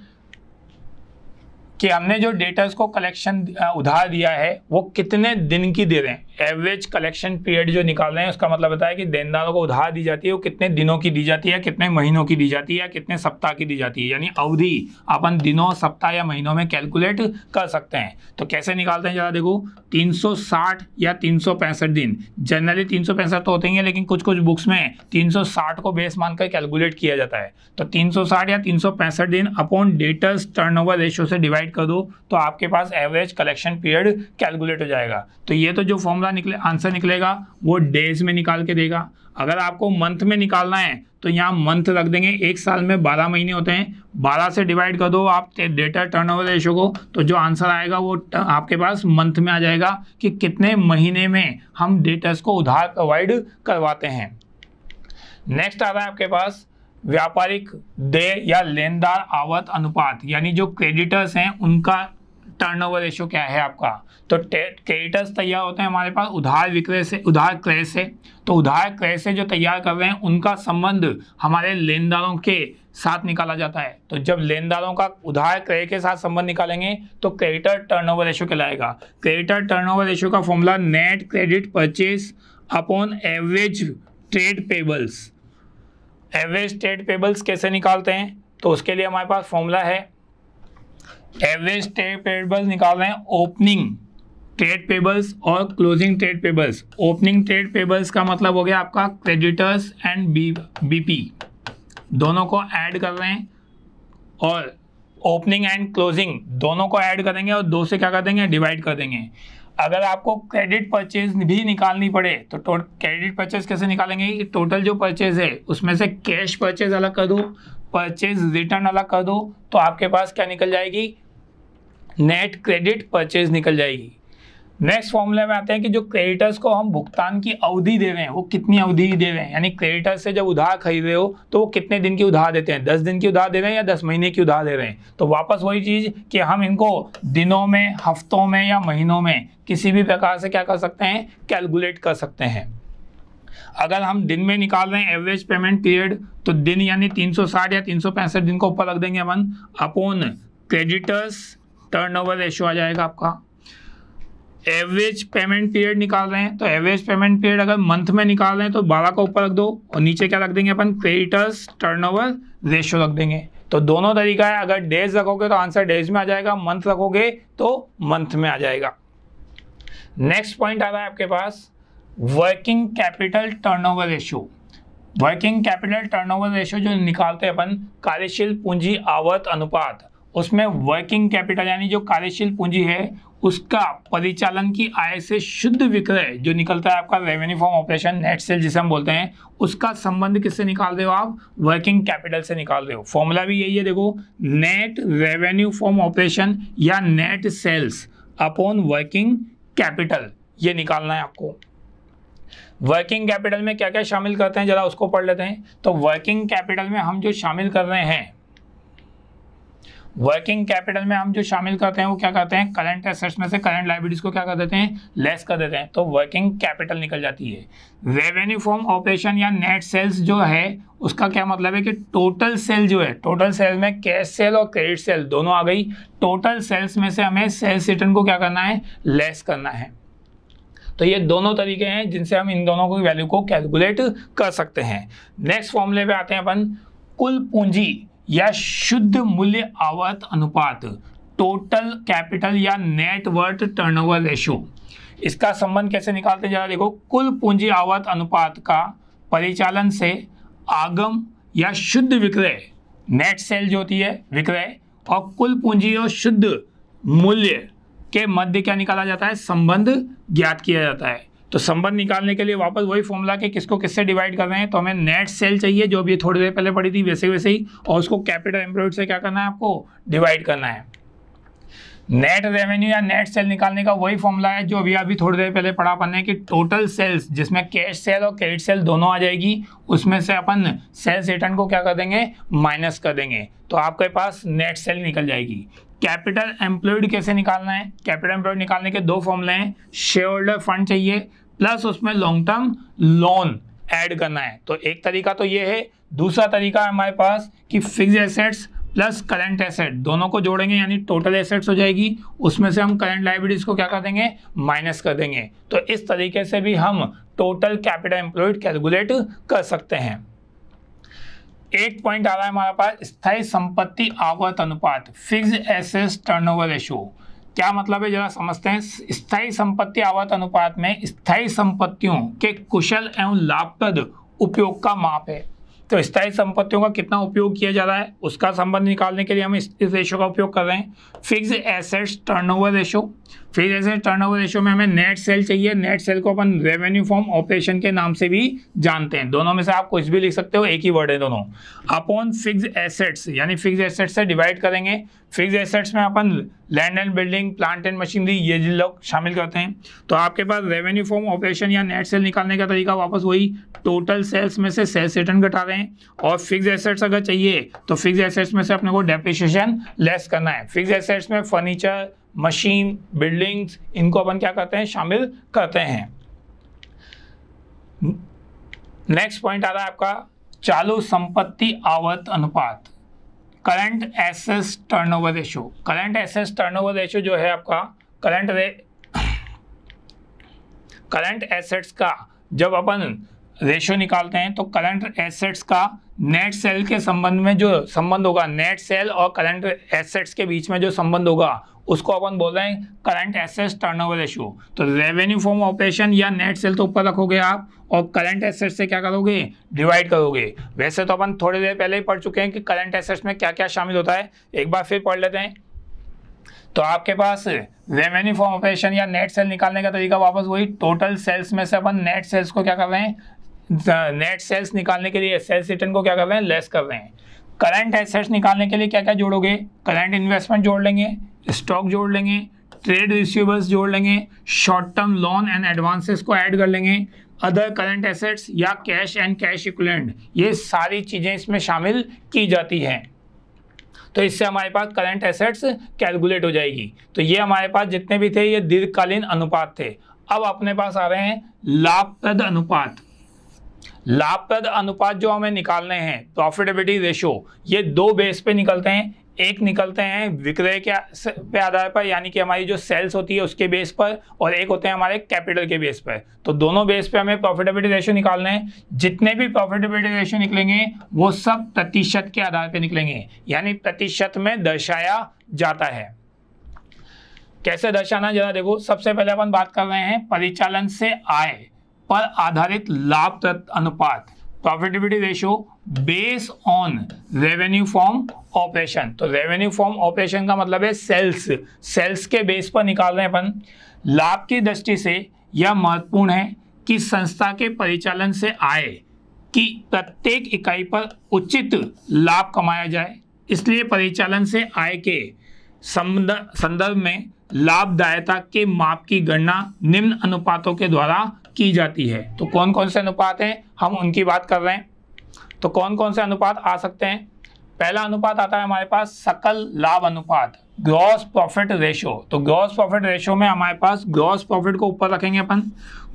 कि हमने जो डेटर्स को कलेक्शन उधार दिया है वो कितने दिन की दे रहे हैं। एवरेज कलेक्शन पीरियड जो निकाल रहे हैं उसका मतलब होता है कि देनदारों को उधार दी जाती है वो कितने दिनों की दी जाती है, कितने महीनों की दी जाती है या कितने सप्ताह की दी जाती है, यानी अवधि अपन दिनों, सप्ताह या महीनों में कैलकुलेट कर सकते हैं। तो कैसे निकालते हैं जरा देखो, 360 या 365 दिन, जनरली 365 तो होते ही हैं लेकिन कुछ कुछ बुक्स में 360 को बेस मानकर कैलकुलेट किया जाता है। तो 360 या 365 दिन अपॉन डेटर्स टर्नओवर रेशियो से डिवाइड कर दो तो आपके पास एवरेज कलेक्शन पीरियड कैलकुलेट हो जाएगा। तो ये तो जो फॉर्मूला आंसर निकलेगा वो डेज में निकाल के देगा। अगर आपको मंथ में निकालना है तो यहाँ मंथ रख देंगे, एक साल में 12 महीने होते हैं, 12 से डिवाइड कर दो आप डेटर टर्नओवर रेशियो को, तो जो आंसर आएगा वो आपके पास मंथ में आ जाएगा कि कितने महीने में हम डेटर्स को उधार प्रोवाइड करवाते हैं। नेक्स्ट आ रहा है आपके पास व्यापारिक देय या लेनदार आवर्त अनुपात, यानी जो क्रेडिटर्स हैं उनका टर्नओवर रेशियो क्या है आपका। तो क्रेडिटर्स तैयार होते हैं हमारे पास उधार विक्रय से, उधार क्रय से। तो उधार क्रय से जो तैयार कर रहे हैं उनका संबंध हमारे लेनदारों के साथ निकाला जाता है। तो जब लेनदारों का उधार क्रय के साथ संबंध निकालेंगे तो क्रेडिटर टर्नओवर रेशियो कहलाएगा। क्रेडिटर टर्नओवर रेशियो का formula net credit purchase upon average trade payables. Average trade payables कैसे निकालते हैं, तो उसके लिए हमारे पास फॉर्मूला है एवरेज ट्रेड पेबल्स निकाल रहे हैं, ओपनिंग ट्रेड पेबल्स और closing trade payables. Opening trade payables का मतलब हो गया आपका क्रेडिटर्स एंड बीपी, दोनों को ऐड कर रहे हैं, और ओपनिंग एंड क्लोजिंग दोनों को ऐड करेंगे और दो से क्या कर देंगे, डिवाइड कर देंगे। अगर आपको क्रेडिट परचेज भी निकालनी पड़े तो क्रेडिट परचेज कैसे निकालेंगे, टोटल जो परचेज है उसमें से कैश परचेज अलग कर दो, परचेज रिटर्न अलग कर दो, तो आपके पास क्या निकल जाएगी, नेट क्रेडिट परचेज निकल जाएगी। नेक्स्ट फॉर्मूले में आते हैं कि जो क्रेडिटर्स को हम भुगतान की अवधि दे रहे हैं वो कितनी अवधि दे रहे हैं, यानी क्रेडिटर्स से जब उधार खरीद रहे हो तो वो कितने दिन की उधार देते हैं, 10 दिन की उधार दे रहे हैं या 10 महीने की उधार दे रहे हैं। तो वापस वही चीज़ कि हम इनको दिनों में, हफ्तों में या महीनों में किसी भी प्रकार से क्या कर सकते हैं, कैलकुलेट कर सकते हैं। अगर हम दिन में निकाल रहे हैं एवरेज पेमेंट पीरियड, तो दिन यानी 360 या 365 दिन को ऊपर रख देंगे अपन, अपॉन क्रेडिटर्स टर्नओवर रेशियो आ जाएगा आपका। एवरेज पेमेंट पीरियड निकाल रहे हैं तो एवरेज पेमेंट पीरियड अगर मंथ में निकाल रहे हैं तो 12 का ऊपर रख दो, और नीचे क्या रख देंगे अपन, क्रेडिटर्स टर्नओवर रेशियो रख देंगे। तो दोनों तरीका है, अगर डेज रखोगे तो आंसर डेज में आ जाएगा, मंथ रखोगे तो मंथ में आ जाएगा। नेक्स्ट पॉइंट आ रहा है आपके पास working capital turnover ratio. Working capital turnover ratio जो निकालते हैं अपन, कार्यशील पूंजी आवर्त अनुपात, उसमें वर्किंग कैपिटल यानी जो कार्यशील पूंजी है उसका परिचालन की आय से शुद्ध विक्रय जो निकलता है आपका revenue from operation, net cell जिसे हम बोलते हैं, उसका संबंध किससे निकाल रहे हो आप, वर्किंग कैपिटल से निकाल रहे हो। फॉर्मूला भी यही है, देखो, नेट रेवेन्यू फ्रॉम ऑपरेशन या net sales upon working capital, ये निकालना है आपको। वर्किंग कैपिटल में क्या क्या शामिल करते हैं जरा उसको पढ़ लेते हैं। तो वर्किंग कैपिटल में हम जो शामिल कर रहे हैं, वर्किंग कैपिटल में हम जो शामिल करते हैं वो क्या करते हैं, करंट एसेट्स में से करंट लायबिलिटीज को क्या कर देते हैं, लेस कर देते हैं, तो वर्किंग कैपिटल निकल जाती है। रेवेन्यू फ्रॉम ऑपरेशन या नेट सेल्स जो है उसका क्या मतलब है कि टोटल सेल जो है, टोटल सेल में कैश सेल और क्रेडिट सेल दोनों आ गई, टोटल सेल्स में से हमें सेल्स रिटर्न को क्या करना है, लेस करना है। तो ये दोनों तरीके हैं जिनसे हम इन दोनों की वैल्यू को कैलकुलेट कर सकते हैं। नेक्स्ट फॉर्मूले पे आते हैं अपन, कुल पूंजी या शुद्ध मूल्य आवर्त अनुपात, टोटल कैपिटल या नेट वर्थ टर्नओवर रेशियो, इसका संबंध कैसे निकालते हैं जरा देखो। कुल पूंजी आवर्त अनुपात का परिचालन से आगम या शुद्ध विक्रय, नेट सेल जो होती है विक्रय, और कुल पूंजी और शुद्ध मूल्य के मध्य क्या निकाला जाता है, संबंध ज्ञात किया जाता है। तो संबंध निकालने के लिए वापस वही फॉर्मूला के किसको किससे डिवाइड कर रहे हैं, तो हमें नेट सेल चाहिए जो अभी थोड़ी देर पहले पड़ी थी वैसे वैसे ही, और उसको कैपिटल एम्प्लॉयड से क्या करना है, आपको डिवाइड करना है। नेट रेवेन्यू या नेट सेल निकालने का वही फॉर्मूला है जो अभी थोड़ी देर पहले पढ़ा अपन ने कि टोटल सेल्स जिसमें कैश सेल और क्रेडिट सेल दोनों आ जाएगी, उसमें से अपन सेल्स रिटर्न को क्या कर देंगे, माइनस कर देंगे, तो आपके पास नेट सेल निकल जाएगी। कैपिटल एम्प्लॉयड कैसे निकालना है, कैपिटल एम्प्लॉयड निकालने के दो फॉर्मूले हैं, शेयर होल्डर फंड चाहिए प्लस उसमें लॉन्ग टर्म लोन ऐड करना है। तो एक तरीका तो ये है, दूसरा तरीका है हमारे पास कि fix assets plus current asset दोनों को जोड़ेंगे यानी टोटल एसेट्स हो जाएगी, उसमें से हम करंट लायबिलिटीज को क्या कर देंगे, माइनस कर देंगे। तो इस तरीके से भी हम टोटल कैपिटल एम्प्लॉयड कैलकुलेट कर सकते हैं। एक पॉइंट आ रहा है हमारे पास, स्थायी संपत्ति आवर्त अनुपात, फिक्स्ड एसेट्स टर्नओवर रेशियो, क्या मतलब है जरा समझते हैं। स्थायी संपत्ति आवर्त अनुपात में स्थायी संपत्तियों के कुशल एवं लाभप्रद उपयोग का माप है। तो स्थायी संपत्तियों का कितना उपयोग किया जा रहा है उसका संबंध निकालने के लिए हम इस रेशियो का उपयोग कर रहे हैं। Fixed assets turnover ratio, fixed asset turnover ratio में हमें नेट सेल चाहिए, नेट सेल को अपन रेवेन्यू फ्रॉम ऑपरेशन के नाम से भी जानते हैं, दोनों में से आप कुछ भी लिख सकते हो, एक ही वर्ड है दोनों। अपॉन फिक्स्ड एसेट्स यानी फिक्स्ड एसेट्स से डिवाइड करेंगे। फिक्स्ड एसेट्स में अपन land and building, plant and machinery ये लोग शामिल करते हैं। तो आपके पास रेवेन्यू फ्रॉम ऑपरेशन या नेट सेल निकालने का तरीका वापस वही, टोटल सेल्स में से सेल्स रिटर्न घटा रहे हैं, और फिक्स्ड एसेट्स अगर चाहिए तो फिक्स्ड एसेट्स में से अपने को डेप्रिसिएशन लेस करना है। फिक्स्ड एसेट्स में फर्नीचर, मशीन, बिल्डिंग्स, इनको अपन क्या करते हैं, शामिल करते हैं। नेक्स्ट पॉइंट आ रहा है आपका चालू संपत्ति आवर्त अनुपात, current assets turnover ratio. Current assets turnover ratio जो है आपका करंट एसेट्स का जब अपन रेशियो निकालते हैं तो करंट एसेट्स का नेट सेल के संबंध में जो संबंध होगा, नेट सेल और करंट एसेट्स के बीच में जो संबंध होगा उसको अपन बोल रहे हैं करंट एसेट्स टर्नओवर रेशियो। तो रेवेन्यू फ्रॉम ऑपरेशन या नेट सेल तो ऊपर रखोगे आप और करंट एसेट्स से क्या करोगे, डिवाइड करोगे। वैसे तो अपन थोड़ी देर पहले ही पढ़ चुके हैं कि करंट एसेट्स में क्या क्या शामिल होता है, एक बार फिर पढ़ लेते हैं। तो आपके पास रेवेन्यू फ्रॉम ऑपरेशन या नेट सेल निकालने का तरीका वापस वही, टोटल सेल्स में से अपन नेट सेल्स को क्या कर रहे हैं, नेट सेल्स निकालने के लिए सेल्स रिटर्न को क्या कर रहे हैं, लेस कर रहे हैं। करंट एसेट्स निकालने के लिए क्या क्या जोड़ोगे, करंट इन्वेस्टमेंट जोड़ लेंगे, स्टॉक जोड़ लेंगे, ट्रेड रिसीवेबल्स जोड़ लेंगे, short term loan and advances को ऐड कर लेंगे, अदर करंट एसेट्स या कैश एंड कैश इक्विवेलेंट, ये सारी चीजें इसमें शामिल की जाती हैं। तो इससे हमारे पास करंट एसेट्स कैलकुलेट हो जाएगी। तो ये हमारे पास जितने भी थे ये दीर्घकालीन अनुपात थे। अब अपने पास आ रहे हैं लाभप्रद अनुपात। लाभप्रद अनुपात जो हमें निकालने हैं, प्रॉफिटेबिलिटी रेशियो, ये दो बेस पे निकलते हैं। एक निकलते हैं विक्रय के पे आधार पर, यानी कि हमारी जो सेल्स होती है उसके बेस पर, और एक होते हैं हमारे कैपिटल के बेस पर। तो दोनों बेस पे हमें प्रॉफिटेबिलिटी रेशियो निकालना है। जितने भी प्रॉफिटेबिलिटी रेशियो निकलेंगे वो सब प्रतिशत के आधार पर निकलेंगे, यानी प्रतिशत में दर्शाया जाता है। कैसे दर्शाना जरा देखो। सबसे पहले अपन बात कर रहे हैं परिचालन से आय पर आधारित लाभप्रद अनुपात, profitability ratio base on revenue from operation. तो रेवेन्यू फ्रॉम ऑपरेशन का मतलब है सेल्स के बेस पर निकाल रहे हैं अपन। लाभ की दृष्टि से यह महत्वपूर्ण है कि संस्था के परिचालन से आय की प्रत्येक इकाई पर उचित लाभ कमाया जाए। इसलिए परिचालन से आय के संदर्भ में लाभदायता के माप की गणना निम्न अनुपातों के द्वारा की जाती है। तो कौन कौन से अनुपात हैं, हम उनकी बात कर रहे हैं। तो कौन कौन से अनुपात आ सकते हैं। पहला अनुपात आता है हमारे पास सकल लाभ अनुपात, ग्रॉस प्रॉफिट रेशियो। तो ग्रॉस प्रॉफिट रेशियो में हमारे पास ग्रॉस प्रॉफिट को ऊपर रखेंगे अपन,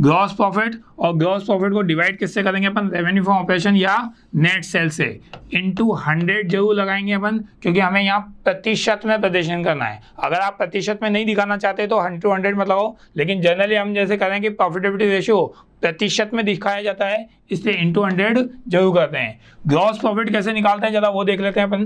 ग्रॉस प्रॉफिट, और ग्रॉस प्रॉफिट को डिवाइड किससे करेंगे अपन, रेवेन्यू फ्रॉम ऑपरेशन या नेट सेल से, इनटू 100 जरूर लगाएंगे अपन, क्योंकि हमें यहाँ प्रतिशत में प्रदर्शन करना है। अगर आप प्रतिशत में नहीं दिखाना चाहते तो 100 मत लगाओ, लेकिन जनरली हम जैसे करें कि प्रॉफिटेबिलिटी रेशियो प्रतिशत में दिखाया जाता है, इसलिए इनटू 100 जरूर करते हैं। ग्रॉस प्रॉफिट कैसे निकालते हैं जरा वो देख लेते हैं अपन।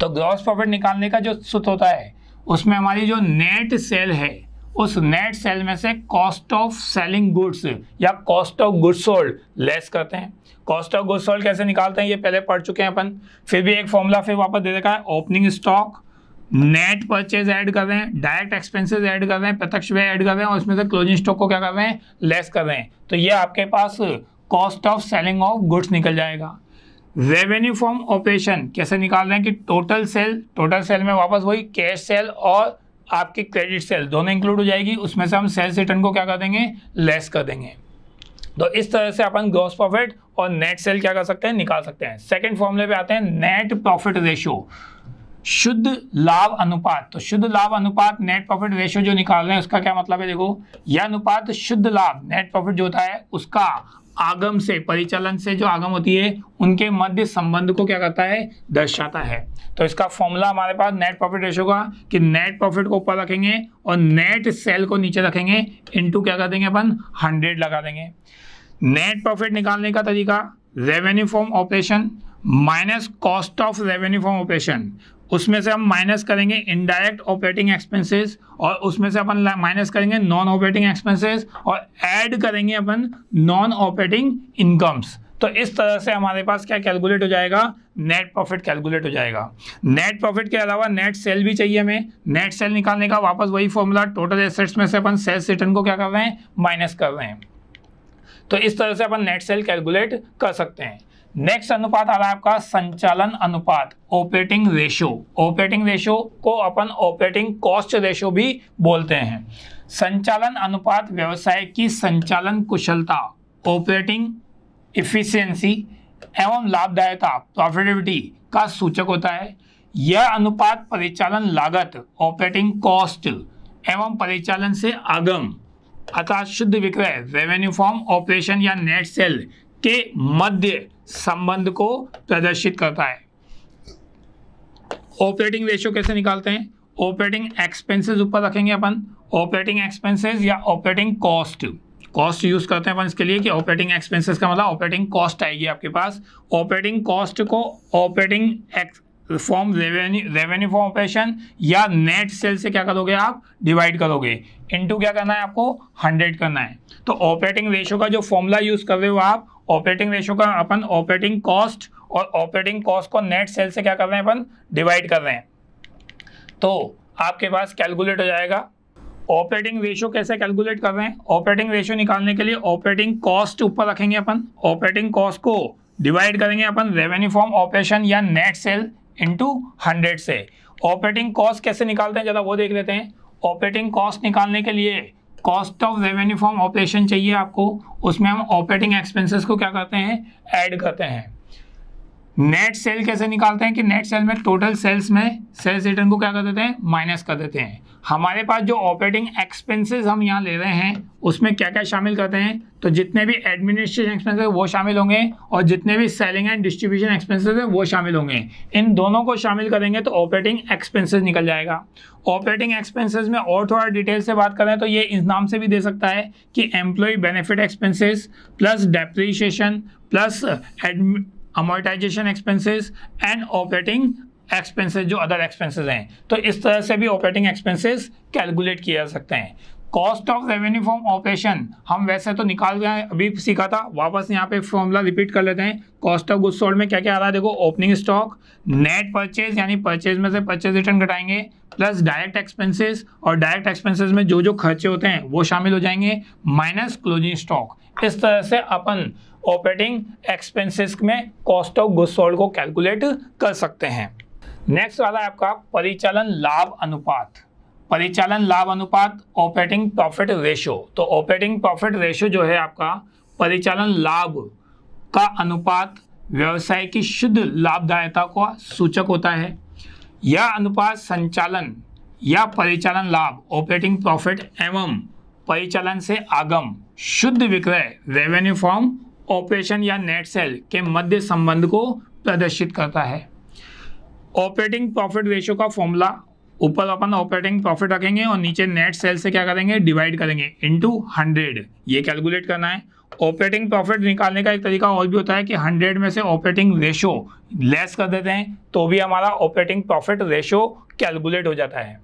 तो ग्रॉस प्रॉफिट निकालने का जो सूत्र होता है उसमें हमारी जो नेट सेल है उस नेट सेल में से कॉस्ट ऑफ सेलिंग गुड्स या cost of goods sold less करते हैं। कॉस्ट ऑफ गुड्स सोल्ड कैसे निकालते हैं ये पहले पढ़ चुके हैं अपन, फिर भी एक फॉर्मूला फिर वापस दे रखा है। Opening stock, net purchase add कर रहे हैं, डायरेक्ट एक्सपेंसेस ऐड कर रहे हैं, प्रत्यक्ष व्यय ऐड कर रहे हैं, और इसमें से क्लोजिंग स्टॉक को क्या कर रहे हैं, लेस कर रहे हैं। तो ये आपके पास cost of selling of goods निकल जाएगा। रेवेन्यू फ्रॉम ऑपरेशन कैसे निकाल रहे हैं कि टोटल सेल में वापस वही कैश सेल और आपकी क्रेडिट सेल दोनों इंक्लूड हो जाएगी, उसमें से हम सेल्स रिटर्न को क्या कर देंगे, लेस कर देंगे। तो इस तरह से अपन ग्रॉस प्रॉफिट और नेट सेल क्या कर सकते हैं, निकाल सकते हैं। सेकंड फॉर्मूले पे आते हैं, नेट प्रॉफिट रेशियो, शुद्ध लाभ अनुपात। तो शुद्ध लाभ अनुपात नेट प्रॉफिट रेशियो जो निकाल रहे हैं उसका क्या मतलब है, देखो यह अनुपात शुद्ध लाभ नेट प्रॉफिट जो होता है उसका आगम से, परिचालन से जो आगम होती है उनके मध्य संबंध को क्या करता है, दर्शाता है। तो इसका फॉर्मूला हमारे पास नेट प्रॉफिट रेशियो का कि नेट प्रॉफिट को ऊपर रखेंगे और नेट सेल को नीचे रखेंगे, इनटू क्या कर देंगे अपन, 100 लगा देंगे। नेट प्रॉफिट निकालने का तरीका, revenue from operation minus cost of revenue from operation, उसमें से हम माइनस करेंगे इनडायरेक्ट ऑपरेटिंग एक्सपेंसेस, और उसमें से अपन माइनस करेंगे नॉन ऑपरेटिंग एक्सपेंसेस, और ऐड करेंगे अपन नॉन ऑपरेटिंग इनकम्स। तो इस तरह से हमारे पास क्या कैलकुलेट हो जाएगा, नेट प्रॉफिट कैलकुलेट हो जाएगा। नेट प्रॉफिट के अलावा नेट सेल भी चाहिए हमें। नेट सेल निकालने का वापस वही फॉर्मूला, टोटल एसेट्स में से अपन सेल्स रिटर्न को क्या कर रहे हैं, माइनस कर रहे हैं। तो इस तरह से अपन नेट सेल कैलकुलेट कर सकते हैं। नेक्स्ट अनुपात आ रहा है आपका संचालन अनुपात, ऑपरेटिंग रेशियो। ऑपरेटिंग रेशियो को अपन ऑपरेटिंग कॉस्ट रेशियो भी बोलते हैं। संचालन अनुपात व्यवसाय की संचालन कुशलता, ऑपरेटिंग इफिशियंसी एवं लाभदायकता, प्रॉफिटेबिलिटी का सूचक होता है। यह अनुपात परिचालन लागत, ऑपरेटिंग कॉस्ट एवं परिचालन से आगम अर्थात शुद्ध विक्रय, रेवेन्यू फ्रॉम ऑपरेशन या नेट सेल के मध्य संबंध को प्रदर्शित करता है। ऑपरेटिंग रेशियो कैसे निकालते हैं, ऑपरेटिंग एक्सपेंसेस ऊपर रखेंगे अपन, ऑपरेटिंग एक्सपेंसेस या ऑपरेटिंग कॉस्ट, कॉस्ट यूज करते हैं अपन इसके लिए कि ऑपरेटिंग एक्सपेंसेस का मतलब ऑपरेटिंग कॉस्ट आएगी आपके पास। ऑपरेटिंग कॉस्ट को operating form revenue form operation या नेट सेल से क्या करोगे आप, डिवाइड करोगे, इनटू क्या करना है आपको, 100 करना है। तो ऑपरेटिंग रेशियो का जो फॉर्मूला यूज कर रहे हो आप, ऑपरेटिंग रेशियो का अपन ऑपरेटिंग कॉस्ट और ऑपरेटिंग कॉस्ट को नेट सेल से क्या कर रहे हैं अपन, डिवाइड कर रहे हैं। तो आपके पास कैलकुलेट हो जाएगा। ऑपरेटिंग रेशियो कैसे कैलकुलेट कर रहे हैं, ऑपरेटिंग रेशियो निकालने के लिए ऑपरेटिंग कॉस्ट ऊपर रखेंगे अपन, ऑपरेटिंग कॉस्ट को डिवाइड करेंगे अपन रेवेन्यू फॉर्म ऑपरेशन या नेट सेल इनटू 100 से। ऑपरेटिंग कॉस्ट कैसे निकालते हैं जरा वो देख लेते हैं। ऑपरेटिंग कॉस्ट निकालने के लिए cost of revenue form operation चाहिए आपको, उसमें हम ऑपरेटिंग एक्सपेंसेस को क्या करते हैं, ऐड करते हैं। नेट सेल कैसे निकालते हैं कि नेट सेल में टोटल सेल्स में सेल्स रिटर्न को क्या कर देते हैं, माइनस कर देते हैं। हमारे पास जो ऑपरेटिंग एक्सपेंसेस हम यहाँ ले रहे हैं उसमें क्या क्या शामिल करते हैं, तो जितने भी एडमिनिस्ट्रेशन एक्सपेंसेस वो शामिल होंगे और जितने भी सेलिंग एंड डिस्ट्रीब्यूशन एक्सपेंसेस है वो शामिल होंगे। इन दोनों को शामिल करेंगे तो ऑपरेटिंग एक्सपेंसेस निकल जाएगा। ऑपरेटिंग एक्सपेंसेस में और थोड़ा डिटेल से बात करें तो ये इस नाम से भी दे सकता है कि employ benefit expenses plus depreciation plus amortisation expenses and operating expenses जो अदर एक्सपेंसेस हैं। तो इस तरह से भी ऑपरेटिंग एक्सपेंसेस कैलकुलेट किए जा सकते हैं। Cost of revenue form operation हम वैसे तो निकाल गए, अभी सीखा था, वापस यहाँ पे फॉर्मूला रिपीट कर लेते हैं। कॉस्ट ऑफ गुड्स सोल्ड में क्या क्या आ रहा है देखो, ओपनिंग स्टॉक, नेट परचेज यानी परचेज में से परचेज रिटर्न घटाएंगे, प्लस डायरेक्ट एक्सपेंसेस, और डायरेक्ट एक्सपेंसेस में जो जो खर्चे होते हैं वो शामिल हो जाएंगे, माइनस क्लोजिंग स्टॉक। इस तरह से अपन ऑपरेटिंग एक्सपेंसेस में कॉस्ट ऑफ गुड्स सोल्ड को कैलकुलेट कर सकते हैं। नेक्स्ट वाला है आपका परिचालन लाभ अनुपात। परिचालन लाभ अनुपात ऑपरेटिंग प्रॉफिट रेशियो। तो ऑपरेटिंग प्रॉफिट रेशियो जो है आपका परिचालन लाभ का अनुपात व्यवसाय की शुद्ध लाभदायिता का सूचक होता है। यह अनुपात संचालन या परिचालन लाभ ऑपरेटिंग प्रॉफिट एवं परिचालन से आगम शुद्ध विक्रय रेवेन्यू फॉर्म ऑपरेशन या नेट सेल के मध्य संबंध को प्रदर्शित करता है। ऑपरेटिंग प्रॉफिट रेशियो का फॉर्मूला ऊपर अपन ऑपरेटिंग प्रॉफिट रखेंगे और नीचे नेट सेल से क्या करेंगे, डिवाइड करेंगे इनटू 100, ये कैलकुलेट करना है। ऑपरेटिंग प्रॉफिट निकालने का एक तरीका और भी होता है कि 100 में से ऑपरेटिंग रेशियो लेस कर देते हैं तो भी हमारा ऑपरेटिंग प्रॉफिट रेशियो कैलकुलेट हो जाता है।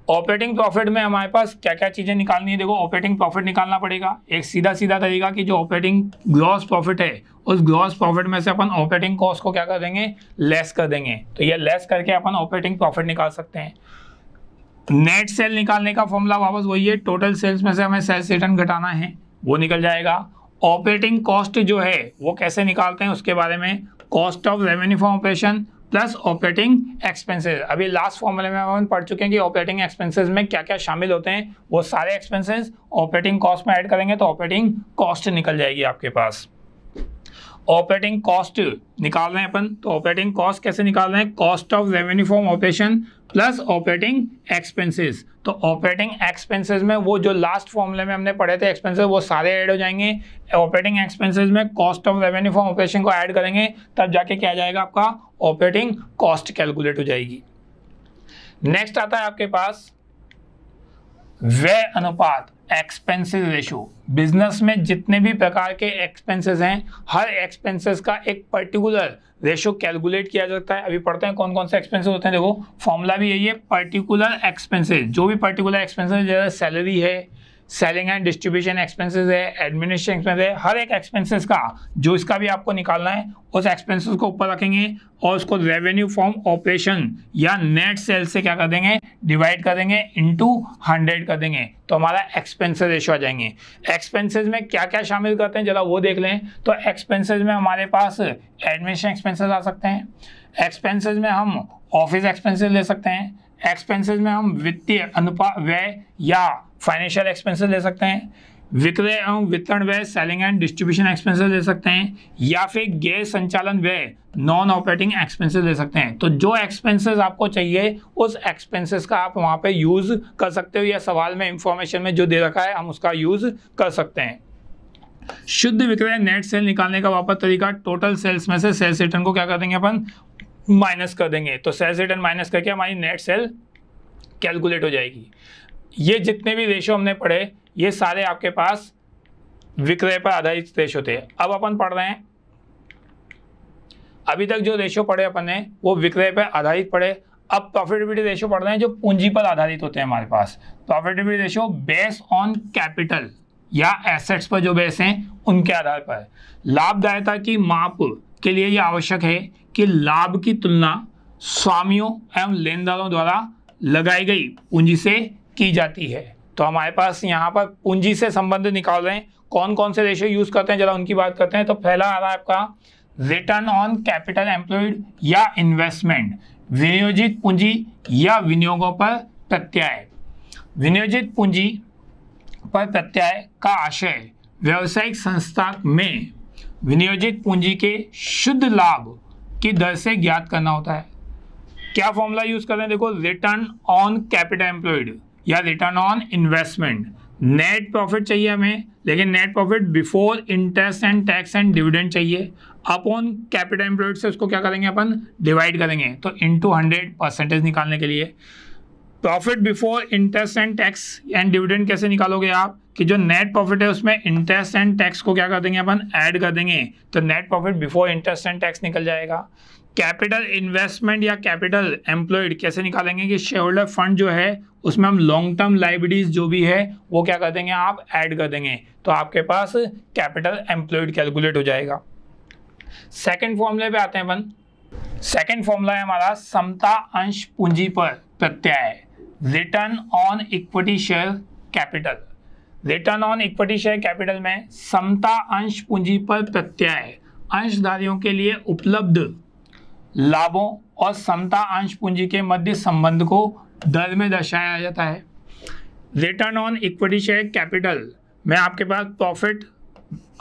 ऑपरेटिंग प्रॉफिट में हमारे पास क्या क्या चीज़ें निकालनी है, देखो ऑपरेटिंग प्रॉफिट निकालना पड़ेगा। एक सीधा सीधा तरीका कि जो ऑपरेटिंग ग्रॉस प्रॉफिट है उस ग्रॉस प्रॉफिट में से अपन ऑपरेटिंग कॉस्ट को क्या कर देंगे, लेस कर देंगे। तो ये लेस करके अपन ऑपरेटिंग प्रॉफिट निकाल सकते हैं। नेट सेल निकालने का फॉर्मूला वापस वही है, टोटल सेल्स में से हमें सेल्स रिटर्न घटाना है, वो निकल जाएगा। ऑपरेटिंग कॉस्ट जो है वो कैसे निकालते हैं उसके बारे में, cost of revenue form operation plus operating expenses. अभी लास्ट फॉर्मूले में हम पढ़ चुके हैं कि ऑपरेटिंग एक्सपेंसेस में क्या क्या शामिल होते हैं, वो सारे एक्सपेंसेस ऑपरेटिंग कॉस्ट में ऐड करेंगे तो ऑपरेटिंग कॉस्ट निकल जाएगी आपके पास। ऑपरेटिंग कॉस्ट निकाल रहे हैं अपन, तो ऑपरेटिंग कॉस्ट कैसे निकाल रहे हैं, cost of revenue form operation plus operating expenses. तो ऑपरेटिंग एक्सपेंसेस में वो जो लास्ट फॉर्मूले में हमने पढ़े थे एक्सपेंसेस वो सारे ऐड हो जाएंगे। ऑपरेटिंग एक्सपेंसेस में cost of revenue form operation को ऐड करेंगे तब जाके क्या आ जाएगा, आपका ऑपरेटिंग कॉस्ट कैलकुलेट हो जाएगी। नेक्स्ट आता है आपके पास व्यय अनुपात, एक्सपेंसेस रेशियो। बिजनेस में जितने भी प्रकार के एक्सपेंसेस हैं हर एक्सपेंसेस का एक पर्टिकुलर रेशियो कैलकुलेट किया जाता है। अभी पढ़ते हैं कौन कौन से एक्सपेंसेस होते हैं। देखो फॉर्मूला भी यही है, पर्टिकुलर एक्सपेंसेस, जो भी पर्टिकुलर एक्सपेंसेस जैसे सैलरी है, सेलिंग एंड डिस्ट्रीब्यूशन एक्सपेंसेस है, एडमिनिस्ट्रेशन एक्सपेंस है, हर एक एक्सपेंसेस का जो इसका भी आपको निकालना है उस एक्सपेंसेस को ऊपर रखेंगे और उसको रेवेन्यू फॉर्म ऑपरेशन या नेट सेल से क्या कर देंगे, डिवाइड कर देंगे इनटू 100 कर देंगे तो हमारा एक्सपेंसेस रेशियो आ जाएंगे। एक्सपेंसेस में क्या क्या शामिल करते हैं जरा वो देख लें। तो एक्सपेंसेस में हमारे पास एडमिनिस्ट्रेशन एक्सपेंसेस आ सकते हैं, एक्सपेंसेस में हम ऑफिस एक्सपेंसेस ले सकते हैं, एक्सपेंसेस में हम वित्तीय अनुपात व्यय या फाइनेंशियल एक्सपेंसेस ले सकते हैं, विक्रय एवं वितरण व्यय सेलिंग एंड डिस्ट्रीब्यूशन एक्सपेंसेस ले सकते हैं, या फिर गैर संचालन व्यय नॉन ऑपरेटिंग एक्सपेंसेस ले सकते हैं। तो जो एक्सपेंसेस आपको चाहिए उस एक्सपेंसेस का आप वहाँ पे यूज कर सकते हो या सवाल में इंफॉर्मेशन में जो दे रखा है हम उसका यूज कर सकते हैं। शुद्ध विक्रय नेट सेल निकालने का वापस तरीका, टोटल सेल्स में से सेल्स रिटर्न को क्या कर देंगे अपन, माइनस कर देंगे। तो सेल्स रिटर्न माइनस करके हमारी नेट सेल कैलकुलेट हो जाएगी। ये जितने भी रेशो हमने पढ़े ये सारे आपके पास विक्रय पर आधारित रेशो थे। अब अपन पढ़ रहे हैं, अभी तक जो रेशो पढ़े अपन ने वो विक्रय पर आधारित पढ़े। अब प्रॉफिटेबिलिटी रेशो पढ़ रहे हैं जो पूंजी पर आधारित होते हैं हमारे पास। Profitability ratio based on capital या एसेट्स पर जो बेस हैं उनके आधार पर। लाभदायकता की माप के लिए यह आवश्यक है कि लाभ की तुलना स्वामियों एवं लेनदारों द्वारा लगाई गई पूंजी से की जाती है। तो हमारे पास यहाँ पर पूंजी से संबंध निकाल रहे हैं। कौन कौन से रेशो यूज करते हैं जरा उनकी बात करते हैं। तो पहला आ रहा है आपका रिटर्न ऑन कैपिटल एम्प्लॉयड या इन्वेस्टमेंट, विनियोजित पूंजी या विनियोगों पर प्रत्यय। विनियोजित पूंजी पर प्रत्यय का आशय व्यावसायिक संस्था में विनियोजित पूंजी के शुद्ध लाभ की दर से ज्ञात करना होता है। क्या फॉर्मूला यूज कर रहे हैं, देखो, रिटर्न ऑन कैपिटल एम्प्लॉयड या return on investment. Net profit चाहिए हमें, लेकिन net profit before interest and tax and dividend चाहिए। अपॉन कैपिटल एम्प्लॉयड से उसको क्या करेंगे अपन, डिवाइड करेंगे। तो इंटू 100% निकालने के लिए profit before interest and tax and dividend कैसे निकालोगे आप, कि जो नेट प्रॉफिट है उसमें इंटरेस्ट एंड टैक्स को क्या कर देंगे अपन, ऐड कर देंगे। तो net profit before interest and tax निकल जाएगा। कैपिटल इन्वेस्टमेंट या कैपिटल एम्प्लॉयड कैसे निकालेंगे, कि शेयर होल्डर फंड जो है उसमें हम लॉन्ग टर्म लाइबिलिटीज जो भी है वो क्या कर देंगे, आप ऐड कर देंगे। तो आपके पास कैपिटल एम्प्लॉयड कैलकुलेट हो जाएगा। सेकेंड फॉर्मूले पे आते हैं अपन। सेकेंड फॉर्मूला है हमारा समता अंश पूंजी पर प्रत्यय, return on equity share capital. Return on equity share capital में समता अंश पूंजी पर प्रत्यय अंशधारियों के लिए उपलब्ध लाभों और समता अंश पूंजी के मध्य संबंध को दर में दर्शाया जाता है। Return on equity share capital में आपके पास profit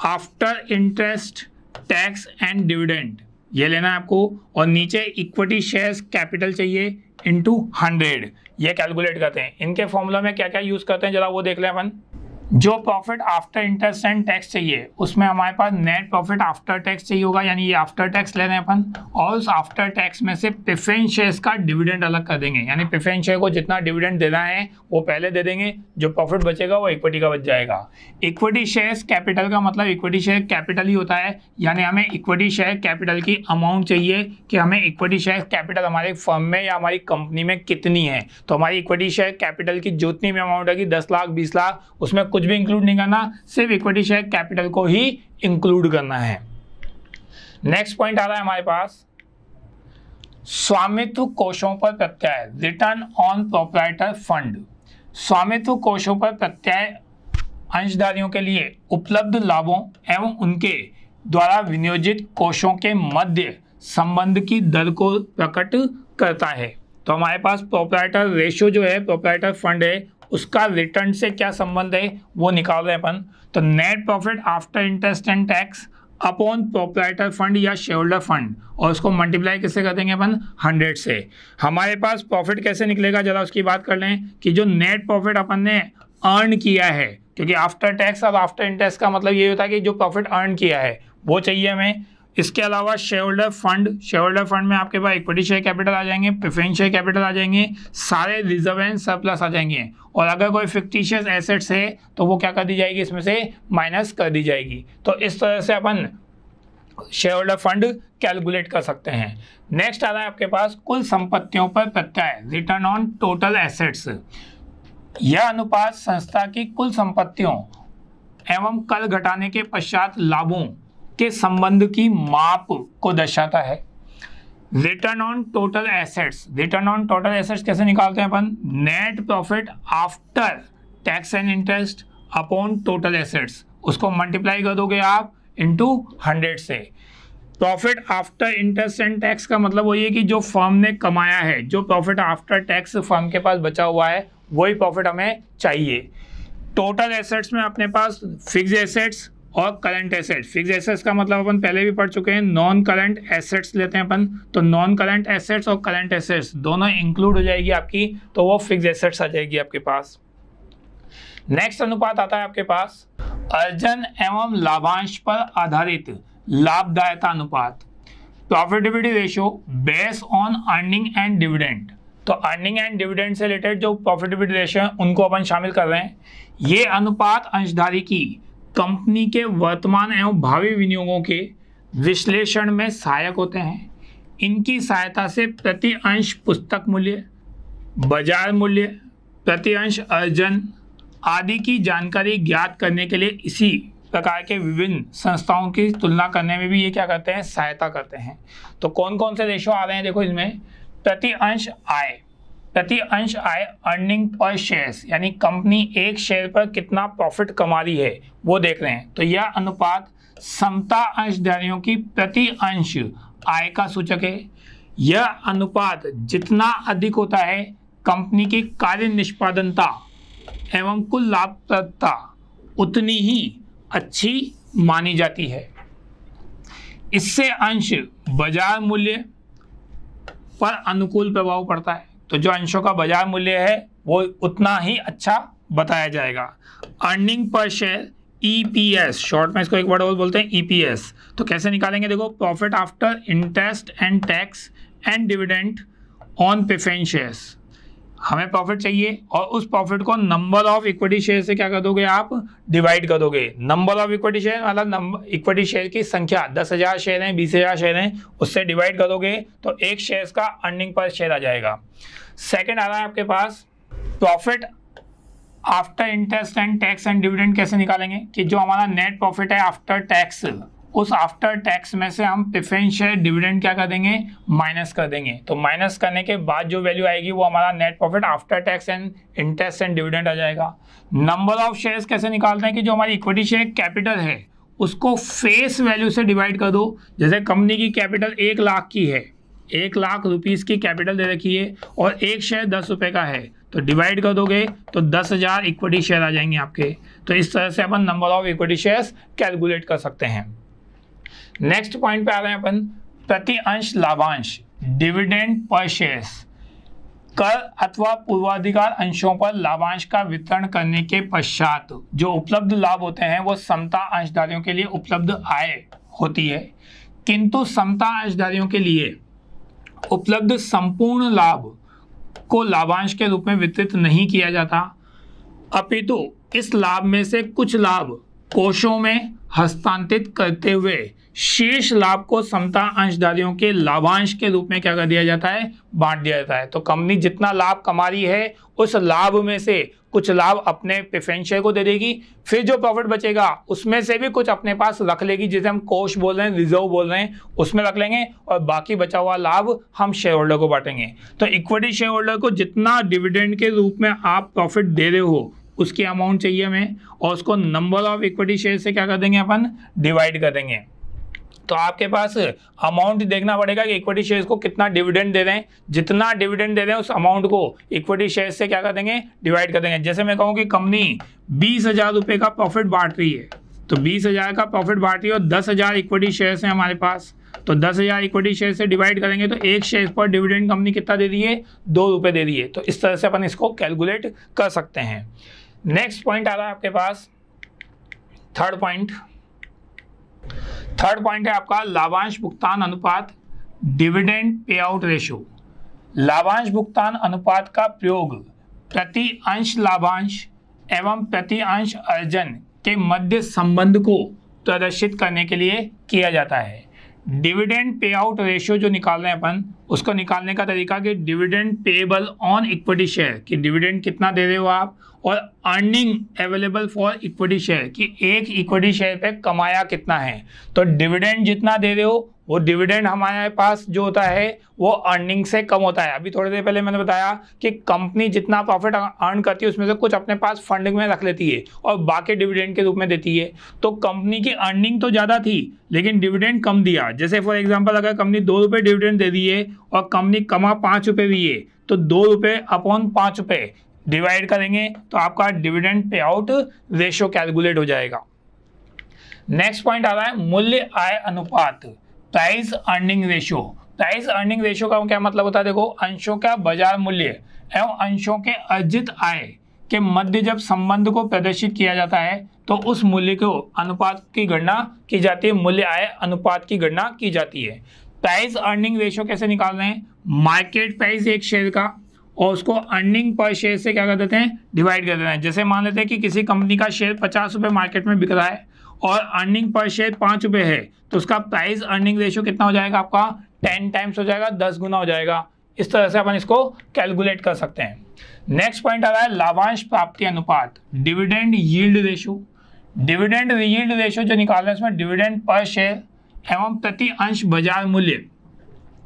after interest tax and dividend ये लेना है आपको, और नीचे इक्विटी शेयर्स कैपिटल चाहिए इंटू 100, ये कैलकुलेट करते हैं। इनके फॉर्मूला में क्या क्या यूज करते हैं जरा वो देख लें अपन। जो profit after interest and tax चाहिए उसमें हमारे पास नेट प्रॉफिट आफ्टर टैक्स चाहिए होगा, यानी ये आफ्टर टैक्स ले रहे हैं अपन, और उस आफ्टर टैक्स में से प्रेफरेंस शेयर्स का डिविडेंड अलग कर देंगे। यानी प्रेफरेंस शेयर को जितना डिविडेंड देना है वो पहले दे देंगे, जो प्रॉफिट बचेगा वो इक्विटी का बच जाएगा। इक्विटी शेयर्स कैपिटल का मतलब इक्विटी शेयर कैपिटल ही होता है, यानी हमें इक्विटी शेयर कैपिटल की अमाउंट चाहिए कि हमें इक्विटी शेयर कैपिटल हमारे फर्म में या हमारी कंपनी में कितनी है। तो हमारी इक्विटी शेयर कैपिटल की जितनी भी अमाउंट है कि 10 लाख 20 लाख, उसमें कुछ भी इंक्लूड नहीं करना, सिर्फ इक्विटी शेयर कैपिटल को ही इंक्लूड करना है। नेक्स्ट पॉइंट आ रहा है हमारे पास स्वामित्व कोषों पर प्रत्यय, रिटर्न ऑन प्रोप्राइटर फंड। स्वामित्व कोषों पर प्रत्यय अंशधारियों के लिए उपलब्ध लाभों एवं उनके द्वारा विनियोजित कोषों के मध्य संबंध की दर को प्रकट करता है। तो हमारे पास प्रोप्राइटर रेशियो जो है, प्रोप्राइटर फंड है, उसका रिटर्न से क्या संबंध है वो निकाल रहे हैं अपन। तो net profit after interest and tax upon proprietor fund या शेयर होल्डर फंड, और उसको मल्टीप्लाई किससे कर देंगे अपन, 100 से। हमारे पास प्रॉफिट कैसे निकलेगा जरा उसकी बात कर लें, कि जो नेट प्रॉफिट अपन ने अर्न किया है, क्योंकि आफ्टर टैक्स और आफ्टर इंटरेस्ट का मतलब ये होता है कि जो प्रॉफिट अर्न किया है वो चाहिए हमें। इसके अलावा share holder fund, share holder fund में आपके पास इक्विटी शेयर कैपिटल आ जाएंगे, प्रेफरेंस शेयर कैपिटल आ जाएंगे, सारे रिजर्व एंड सरप्लस आ जाएंगे, और अगर कोई फिक्टिशियस एसेट्स है तो वो क्या कर दी जाएगी, इसमें से माइनस कर दी जाएगी। तो इस तरह से अपन शेयर होल्डर फंड कैलकुलेट कर सकते हैं। नेक्स्ट आ रहा है आपके पास कुल संपत्तियों पर प्रत्यय, रिटर्न ऑन टोटल एसेट्स। यह अनुपात संस्था की कुल संपत्तियों एवं कर घटाने के पश्चात लाभों के संबंध की माप को दर्शाता है। Return on total assets, return on total assets कैसे निकालते हैं अपन, net profit after tax and interest upon total assets, उसको मल्टीप्लाई कर दोगे आप इंटू 100 से। Profit after interest and tax का मतलब वही है कि जो फर्म ने कमाया है, जो प्रॉफिट आफ्टर टैक्स फर्म के पास बचा हुआ है वही प्रॉफिट हमें चाहिए। टोटल एसेट्स में अपने पास फिक्स एसेट्स और करंट एसेट्स। फिक्स एसेट्स का मतलब अपन पहले भी पढ़ चुके हैं, नॉन करंट एसेट्स लेते हैं अपन, तो नॉन करंट एसेट्स और करंट एसेट्स दोनों इंक्लूड हो जाएगी आपकी, तो वो फिक्स एसेट्स आ जाएगी आपके पास। नेक्स्ट अनुपात आता है आपके पास अर्जन एवं लाभांश पर आधारित लाभदायकता अनुपात, profitability ratio based on earning and dividend. तो अर्निंग एंड डिविडेंड से रिलेटेड जो प्रॉफिटेबिलिटी रेशियो है उनको अपन शामिल कर रहे हैं। ये अनुपात अंशधारी की कंपनी के वर्तमान एवं भावी विनियोगों के विश्लेषण में सहायक होते हैं। इनकी सहायता से प्रति अंश पुस्तक मूल्य, बाजार मूल्य, प्रति अंश अर्जन आदि की जानकारी ज्ञात करने के लिए इसी प्रकार के विभिन्न संस्थाओं की तुलना करने में भी ये क्या करते हैं, सहायता करते हैं। तो कौन कौन से रेशो आ रहे हैं देखो इसमें, प्रति अंश आय, प्रति अंश आय अर्निंग पर शेयर्स, यानी कंपनी एक शेयर पर कितना प्रॉफिट कमा रही है वो देख रहे हैं। तो यह अनुपात समता अंशधारियों की प्रति अंश आय का सूचक है। यह अनुपात जितना अधिक होता है कंपनी की कार्य निष्पादनता एवं कुल लाभप्रदता उतनी ही अच्छी मानी जाती है। इससे अंश बाजार मूल्य पर अनुकूल प्रभाव पड़ता है। तो जो अंशों का बाजार मूल्य है वो उतना ही अच्छा बताया जाएगा। Earning per share EPS, short में इसको एक वर्ड और बोलते हैं EPS। तो कैसे निकालेंगे देखो, profit after interest and tax and dividend on preference shares. हमें प्रॉफिट चाहिए और उस प्रॉफिट को नंबर ऑफ इक्विटी शेयर से क्या कर दोगे आप, डिवाइड कर दोगे। नंबर ऑफ इक्विटी शेयर मतलब इक्विटी शेयर की संख्या, 10,000 शेयर हैं, 20,000 शेयर हैं, उससे डिवाइड कर दोगे तो एक शेयर का अर्निंग पर शेयर आ जाएगा। सेकंड आ रहा है आपके पास profit after interest and tax and dividend. कैसे निकालेंगे कि जो हमारा नेट प्रॉफिट है आफ्टर टैक्स, उस आफ्टर टैक्स में से हम प्रेफरेंस शेयर डिविडेंड क्या कर देंगे, माइनस कर देंगे। तो माइनस करने के बाद जो वैल्यू आएगी वो हमारा net profit after tax and interest and dividend आ जाएगा। नंबर ऑफ शेयर्स कैसे निकालते हैं कि जो हमारी इक्विटी शेयर कैपिटल है उसको फेस वैल्यू से डिवाइड कर दो। जैसे कंपनी की कैपिटल 1 लाख की है, 1 लाख रुपीस की कैपिटल दे रखी है और एक शेयर 10 रुपये का है, तो डिवाइड कर दोगे तो 10,000 इक्विटी शेयर आ जाएंगे आपके। तो इस तरह से अपन number of equity shares calculate कर सकते हैं। नेक्स्ट पॉइंट पे आ रहे हैं अपन, प्रति अंश लाभांश डिविडेंड पर शेयर्स। कर अथवा पूर्वाधिकार अंशों पर लाभांश का वितरण करने के पश्चात जो उपलब्ध लाभ होते हैं वो समता अंशधारियों के लिए उपलब्ध आय होती है, किंतु समता अंशधारियों के लिए उपलब्ध संपूर्ण लाभ को लाभांश के रूप में वितरित नहीं किया जाता, अपितु इस लाभ में से कुछ लाभ कोषों में हस्तांतरित करते हुए शेष लाभ को समता अंशधारियों के लाभांश के रूप में क्या कर दिया जाता है, बांट दिया जाता है। तो कंपनी जितना लाभ कमा रही है उस लाभ में से कुछ लाभ अपने प्रेफरेंस शेयर को दे देगी, फिर जो प्रॉफिट बचेगा उसमें से भी कुछ अपने पास रख लेगी, जिसे हम कोष बोल रहे हैं, रिजर्व बोल रहे हैं, उसमें रख लेंगे और बाकी बचा हुआ लाभ हम शेयर होल्डर को बांटेंगे। तो इक्विटी शेयर होल्डर को जितना डिविडेंड के रूप में आप प्रॉफिट दे रहे हो उसकी अमाउंट चाहिए हमें, और उसको नंबर ऑफ इक्विटी शेयर से क्या कर देंगे अपन, डिवाइड कर देंगे। तो आपके पास अमाउंट देखना पड़ेगा कि इक्विटी शेयर्स को कितना डिविडेंड दे रहे हैं, जितना डिविडेंड दे रहे हैं उस अमाउंट को इक्विटी शेयर्स से क्या कर देंगे, डिवाइड कर देंगे। जैसे मैं कहूँ कि कंपनी 20,000 रुपये का प्रॉफिट बांट रही है, तो 20,000 का प्रॉफिट बांट रही है और 10,000 इक्विटी शेयर्स हैं हमारे पास, तो 10,000 इक्विटी शेयर से डिवाइड करेंगे तो एक शेयर पर डिविडेंड कंपनी कितना दे रही है, 2 रुपये दे रही है। तो इस तरह से अपन इसको कैलकुलेट कर सकते हैं। नेक्स्ट पॉइंट आ रहा है आपके पास थर्ड पॉइंट है आपका लाभांश भुगतान अनुपात डिविडेंड पे आउट रेशियो। लाभांश भुगतान अनुपात का प्रयोग प्रति अंश लाभांश एवं प्रति अंश अर्जन के मध्य संबंध को प्रदर्शित करने के लिए किया जाता है। डिविडेंड पे आउट रेशियो जो निकाल रहे हैं अपन, उसको निकालने का तरीका कि dividend payable on equity share, कि डिविडेंड कितना दे रहे हो आप, और earning available for equity share, कि एक इक्विटी शेयर पे कमाया कितना है। तो डिविडेंड जितना दे रहे हो वो डिविडेंड हमारे पास जो होता है वो अर्निंग से कम होता है। अभी थोड़ी देर पहले मैंने बताया कि कंपनी जितना प्रॉफिट अर्न करती है उसमें से कुछ अपने पास फंड में रख लेती है और बाकी डिविडेंड के रूप में देती है। तो कंपनी की अर्निंग तो ज़्यादा थी लेकिन डिविडेंड कम दिया। जैसे फॉर एग्जाम्पल अगर कंपनी 2 रुपये डिविडेंड दे दी है और कंपनी कमा 5 रुपये भी है, तो 2 रुपये अपॉन 5 रुपये डिवाइड करेंगे तो आपका dividend pay out ratio calculate हो जाएगा। नेक्स्ट पॉइंट आ रहा है मूल्य आय अनुपात, price earning ratio. Price earning ratio का क्या मतलब होता है, देखो अंशों का बाजार मूल्य एवं अंशों के अर्जित आय के मध्य जब संबंध को प्रदर्शित किया जाता है तो उस मूल्य को अनुपात की गणना की जाती है, मूल्य आय अनुपात की गणना की जाती है। प्राइस अर्निंग रेशियो कैसे निकाल रहे हैं, मार्केट प्राइस एक शेयर का और उसको अर्निंग पर शेयर से क्या कर देते हैं, डिवाइड कर देते हैं। जैसे मान लेते हैं कि किसी कंपनी का शेयर 50 रुपये मार्केट में बिक रहा है और अर्निंग पर शेयर 5 रुपये है, तो उसका प्राइस अर्निंग रेशियो कितना हो जाएगा आपका, 10 टाइम्स हो जाएगा, 10 गुना हो जाएगा। इस तरह से अपन इसको कैलकुलेट कर सकते हैं। नेक्स्ट पॉइंट आ रहा है लाभांश प्राप्ति अनुपात, dividend yield ratio. Dividend yield ratio जो निकाल रहे हैं इसमें डिविडेंड पर शेयर एवं प्रति अंश बाजार मूल्य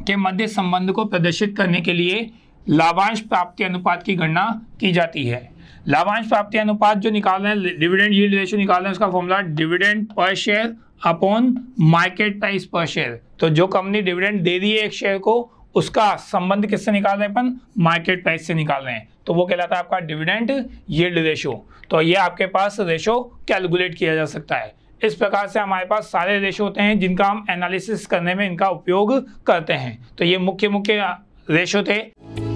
के मध्य संबंध को प्रदर्शित करने के लिए लाभांश प्राप्ति अनुपात की गणना की जाती है। लाभांश प्राप्ति अनुपात जो निकाल रहे हैं, डिविडेंड यील्ड रेशियो निकाल रहे हैं, उसका formula dividend per share upon market price पर शेयर। तो जो कंपनी डिविडेंड दे रही है एक शेयर को, उसका संबंध किससे निकाल रहे हैं अपन, मार्केट प्राइस से निकाल रहे हैं, तो वो कहलाता है आपका डिविडेंड यील्ड रेशियो। तो ये आपके पास रेशियो कैलकुलेट किया जा सकता है। इस प्रकार से हमारे पास सारे रेशियो होते हैं जिनका हम एनालिसिस करने में इनका उपयोग करते हैं। तो ये मुख्य रेशियो थे।